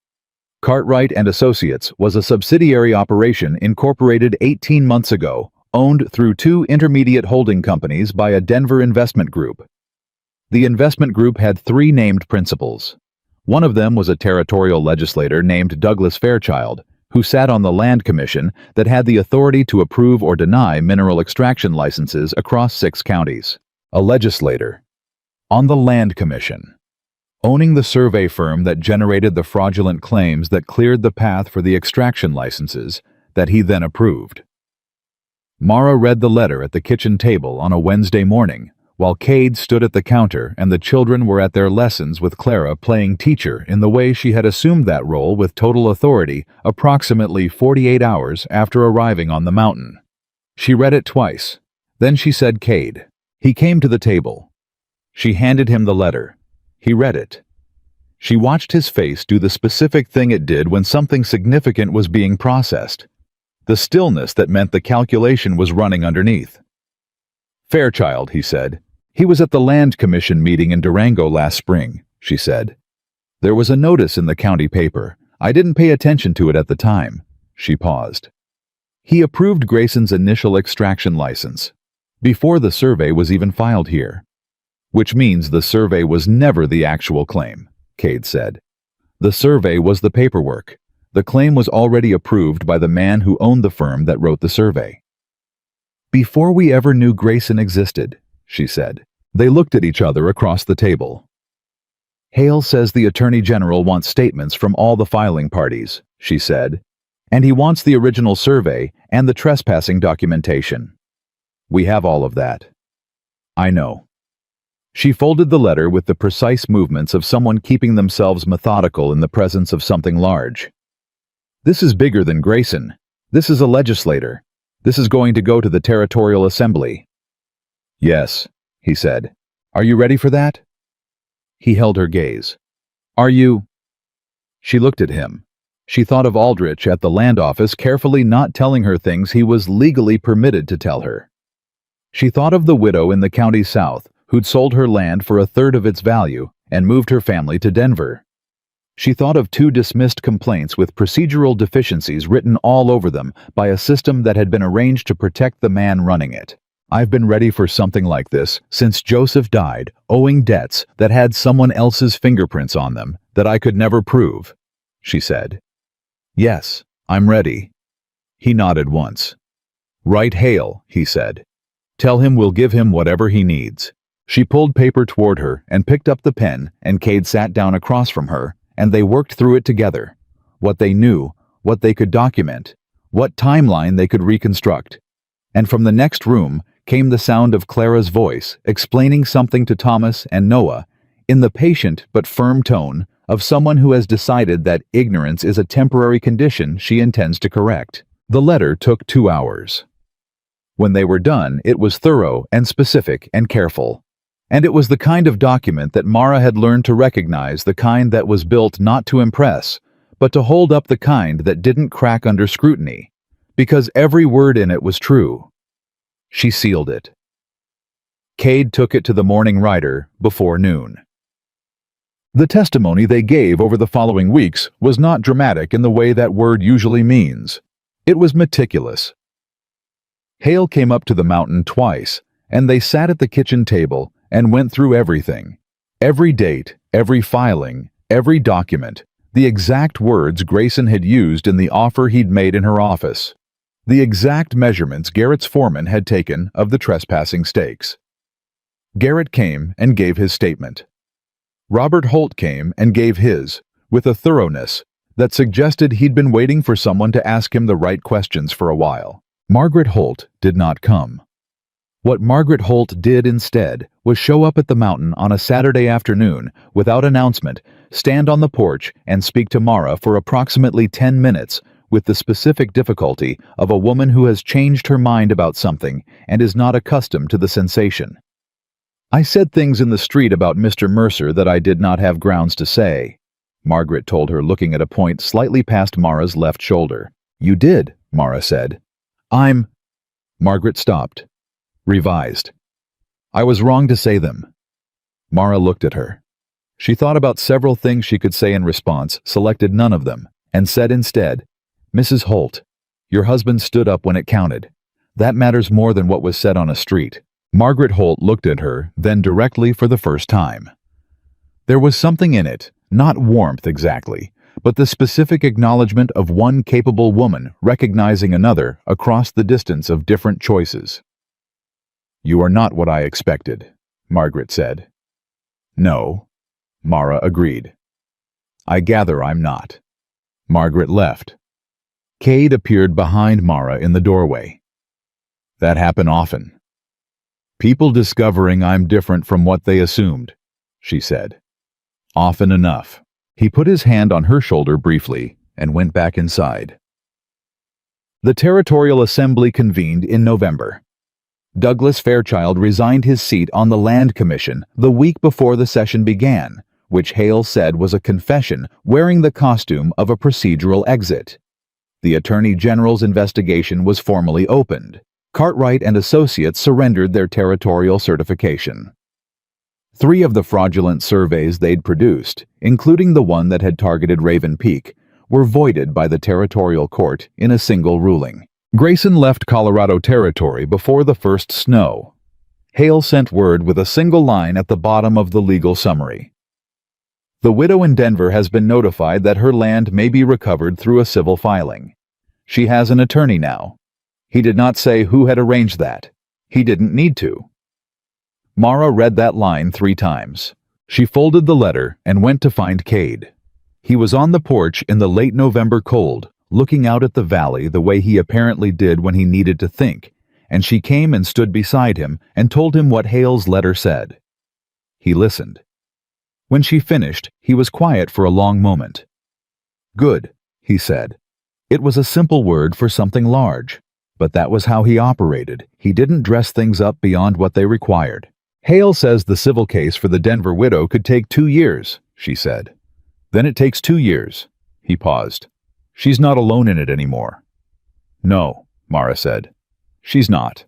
Cartwright and Associates was a subsidiary operation incorporated 18 months ago, owned through 2 intermediate holding companies by a Denver investment group. The investment group had 3 named principals. One of them was a territorial legislator named Douglas Fairchild, who sat on the Land Commission that had the authority to approve or deny mineral extraction licenses across 6 counties. A legislator on the Land Commission, owning the survey firm that generated the fraudulent claims that cleared the path for the extraction licenses that he then approved. Mara read the letter at the kitchen table on a Wednesday morning, while Cade stood at the counter and the children were at their lessons with Clara playing teacher in the way she had assumed that role with total authority approximately 48 hours after arriving on the mountain. She read it twice. Then she said, "Cade." He came to the table. She handed him the letter. He read it. She watched his face do the specific thing it did when something significant was being processed. The stillness that meant the calculation was running underneath. "Fairchild," he said. "He was at the Land Commission meeting in Durango last spring," she said. "There was a notice in the county paper. I didn't pay attention to it at the time." She paused. "He approved Grayson's initial extraction license, before the survey was even filed here." "Which means the survey was never the actual claim," Cade said. "The survey was the paperwork. The claim was already approved by the man who owned the firm that wrote the survey." "Before we ever knew Grayson existed," she said. They looked at each other across the table. "Hale says the Attorney General wants statements from all the filing parties," she said, "and he wants the original survey and the trespassing documentation. We have all of that." "I know." She folded the letter with the precise movements of someone keeping themselves methodical in the presence of something large. "This is bigger than Grayson. This is a legislator. This is going to go to the Territorial Assembly." "Yes," he said. "Are you ready for that?" He held her gaze. "Are you?" She looked at him. She thought of Aldrich at the land office carefully not telling her things he was legally permitted to tell her. She thought of the widow in the county south who'd sold her land for 1/3 of its value and moved her family to Denver. She thought of 2 dismissed complaints with procedural deficiencies written all over them by a system that had been arranged to protect the man running it. "I've been ready for something like this since Joseph died, owing debts that had someone else's fingerprints on them that I could never prove," she said. "Yes, I'm ready." He nodded once. "Write Hale," he said. "Tell him we'll give him whatever he needs." She pulled paper toward her and picked up the pen, and Cade sat down across from her, and they worked through it together. What they knew, what they could document, what timeline they could reconstruct. And from the next room came the sound of Clara's voice explaining something to Thomas and Noah in the patient but firm tone of someone who has decided that ignorance is a temporary condition she intends to correct. The letter took 2 hours. When they were done, it was thorough and specific and careful. And it was the kind of document that Mara had learned to recognize, the kind that was built not to impress, but to hold up, the kind that didn't crack under scrutiny, because every word in it was true. She sealed it. Cade took it to the morning writer before noon. The testimony they gave over the following weeks was not dramatic in the way that word usually means. It was meticulous. Hale came up to the mountain twice, and they sat at the kitchen table and went through everything. Every date, every filing, every document, the exact words Grayson had used in the offer he'd made in her office. The exact measurements Garrett's foreman had taken of the trespassing stakes. Garrett came and gave his statement. Robert Holt came and gave his, with a thoroughness that suggested he'd been waiting for someone to ask him the right questions for a while. Margaret Holt did not come. What Margaret Holt did instead was show up at the mountain on a Saturday afternoon without announcement, stand on the porch, and speak to Mara for approximately 10 minutes with the specific difficulty of a woman who has changed her mind about something and is not accustomed to the sensation. "I said things in the street about Mr. Mercer that I did not have grounds to say," Margaret told her, looking at a point slightly past Mara's left shoulder. "You did," Mara said. Margaret stopped. Revised. "I was wrong to say them." Mara looked at her. She thought about several things she could say in response, selected none of them, and said instead, "Mrs. Holt, your husband stood up when it counted. That matters more than what was said on a street." Margaret Holt looked at her, then directly for the first time. There was something in it, not warmth exactly, but the specific acknowledgement of one capable woman recognizing another across the distance of different choices. "You are not what I expected," Margaret said. "No," Mara agreed. "I gather I'm not." Margaret left. Cade appeared behind Mara in the doorway. "That happen often." "People discovering I'm different from what they assumed," she said. "Often enough." He put his hand on her shoulder briefly and went back inside. The Territorial Assembly convened in November. Douglas Fairchild resigned his seat on the Land Commission the week before the session began, which Hale said was a confession wearing the costume of a procedural exit. The Attorney General's investigation was formally opened. Cartwright and Associates surrendered their territorial certification. 3 of the fraudulent surveys they'd produced, including the one that had targeted Raven Peak, were voided by the territorial court in a single ruling. Grayson left Colorado Territory before the first snow. Hale sent word with a single line at the bottom of the legal summary. "The widow in Denver has been notified that her land may be recovered through a civil filing. She has an attorney now." He did not say who had arranged that. He didn't need to. Mara read that line 3 times. She folded the letter and went to find Cade. He was on the porch in the late November cold, looking out at the valley the way he apparently did when he needed to think, and she came and stood beside him and told him what Hale's letter said. He listened. When she finished, he was quiet for a long moment. "Good," he said. It was a simple word for something large. But that was how he operated. He didn't dress things up beyond what they required. "Hale says the civil case for the Denver widow could take 2 years, she said. "Then it takes 2 years. He paused. "She's not alone in it anymore." "No," Mara said. "She's not."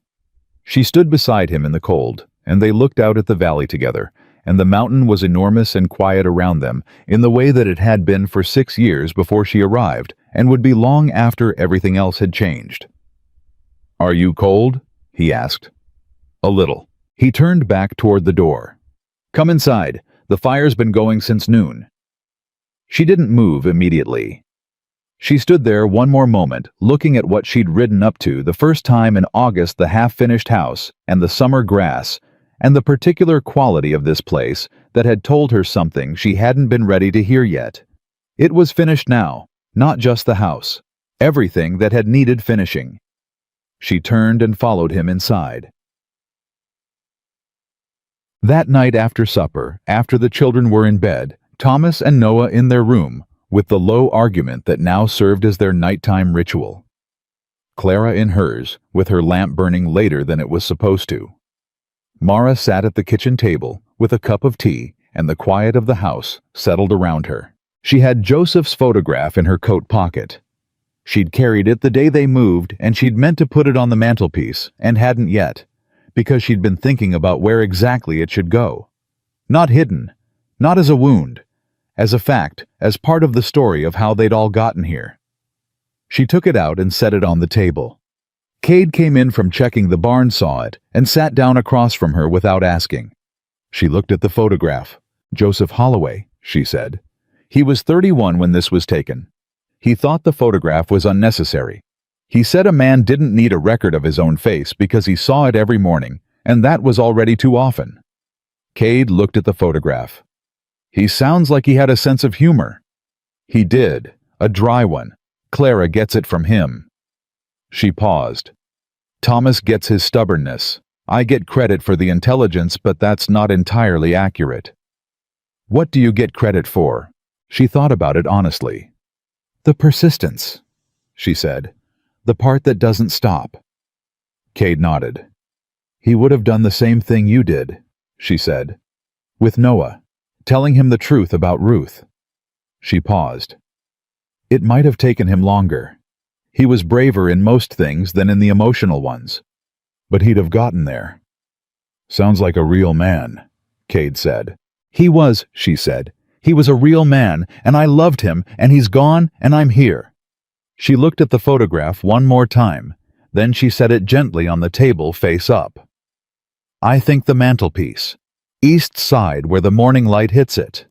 She stood beside him in the cold, and they looked out at the valley together, and the mountain was enormous and quiet around them in the way that it had been for 6 years before she arrived, and would be long after everything else had changed. "Are you cold?" he asked. "A little." He turned back toward the door. "Come inside. The fire's been going since noon." She didn't move immediately. She stood there one more moment, looking at what she'd ridden up to the first time in August, the half-finished house and the summer grass, and the particular quality of this place that had told her something she hadn't been ready to hear yet. It was finished now, not just the house. Everything that had needed finishing. She turned and followed him inside. That night after supper, after the children were in bed, Thomas and Noah in their room, with the low argument that now served as their nighttime ritual. Clara in hers, with her lamp burning later than it was supposed to. Mara sat at the kitchen table, with a cup of tea, and the quiet of the house settled around her. She had Joseph's photograph in her coat pocket. She'd carried it the day they moved, and she'd meant to put it on the mantelpiece, and hadn't yet, because she'd been thinking about where exactly it should go. Not hidden, not as a wound, as a fact, as part of the story of how they'd all gotten here. She took it out and set it on the table. Cade came in from checking the barn, saw it, and sat down across from her without asking. She looked at the photograph. Joseph Holloway, she said. He was 31 when this was taken. He thought the photograph was unnecessary. He said a man didn't need a record of his own face because he saw it every morning, and that was already too often. Cade looked at the photograph. He sounds like he had a sense of humor. He did, a dry one. Clara gets it from him. She paused. Thomas gets his stubbornness. I get credit for the intelligence, but that's not entirely accurate. What do you get credit for? She thought about it honestly. The persistence, she said. The part that doesn't stop. Cade nodded. He would have done the same thing you did, she said. With Noah, telling him the truth about Ruth. She paused. It might have taken him longer. He was braver in most things than in the emotional ones. But he'd have gotten there. Sounds like a real man, Cade said. He was, she said. He was a real man, and I loved him, and he's gone, and I'm here. She looked at the photograph one more time. Then she set it gently on the table face up. I think the mantelpiece. East side where the morning light hits it.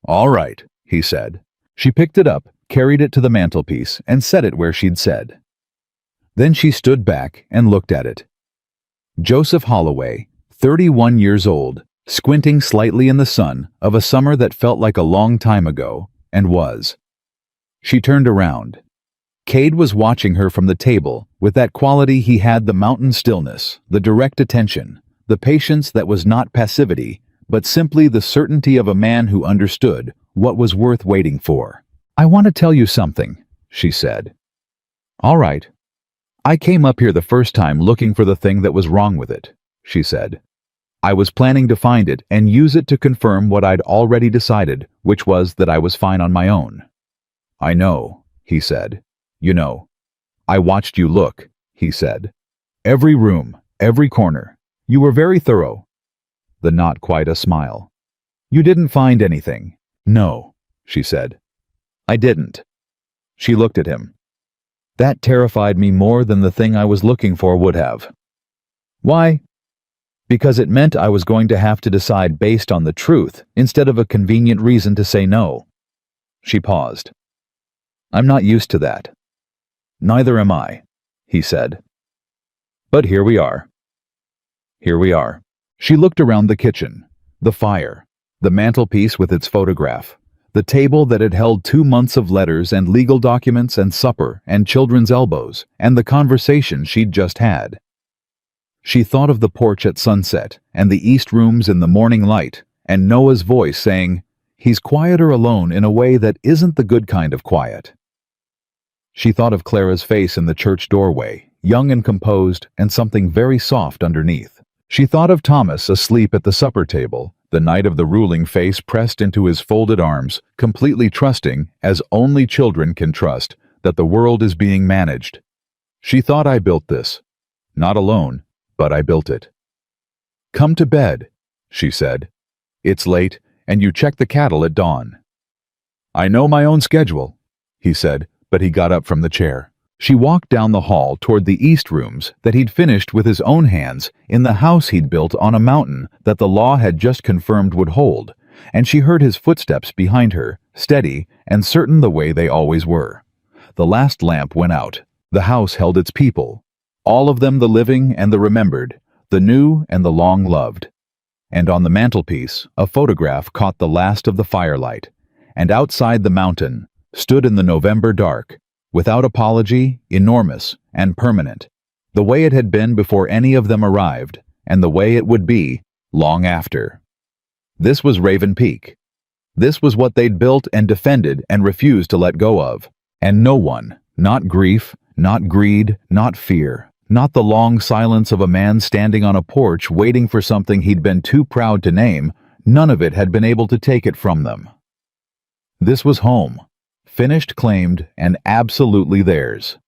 All right, he said. She picked it up, carried it to the mantelpiece, and set it where she'd said. Then she stood back and looked at it. Joseph Holloway, 31 years old, squinting slightly in the sun of a summer that felt like a long time ago, and was. She turned around. Cade was watching her from the table with that quality he had, the mountain stillness, the direct attention, the patience that was not passivity, but simply the certainty of a man who understood what was worth waiting for. I want to tell you something, she said. All right. I came up here the first time looking for the thing that was wrong with it, she said. I was planning to find it and use it to confirm what I'd already decided, which was that I was fine on my own. I know, he said. You know. I watched you look, he said. Every room, every corner. You were very thorough. The not quite a smile. You didn't find anything. No, she said. I didn't. She looked at him. That terrified me more than the thing I was looking for would have. Why? Because it meant I was going to have to decide based on the truth instead of a convenient reason to say no. She paused. I'm not used to that. Neither am I, he said. But here we are. Here we are. She looked around the kitchen, the fire, the mantelpiece with its photograph, the table that had held 2 months of letters and legal documents and supper and children's elbows and the conversation she'd just had. She thought of the porch at sunset and the east rooms in the morning light and Noah's voice saying, he's quieter alone in a way that isn't the good kind of quiet. She thought of Clara's face in the church doorway, young and composed, and something very soft underneath. She thought of Thomas asleep at the supper table, the night of the ruling face pressed into his folded arms, completely trusting, as only children can trust, that the world is being managed. She thought, I built this. Not alone, but I built it. Come to bed, she said. It's late, and you check the cattle at dawn. I know my own schedule, he said, but he got up from the chair. She walked down the hall toward the east rooms that he'd finished with his own hands in the house he'd built on a mountain that the law had just confirmed would hold, and she heard his footsteps behind her, steady and certain the way they always were. The last lamp went out. The house held its people, all of them, the living and the remembered, the new and the long-loved. And on the mantelpiece, a photograph caught the last of the firelight, and outside the mountain stood in the November dark, without apology, enormous and permanent, the way it had been before any of them arrived, and the way it would be long after. This was Raven Peak. This was what they'd built and defended and refused to let go of. And no one, not grief, not greed, not fear, not the long silence of a man standing on a porch waiting for something he'd been too proud to name, none of it had been able to take it from them. This was home. Finished, claimed, and absolutely theirs.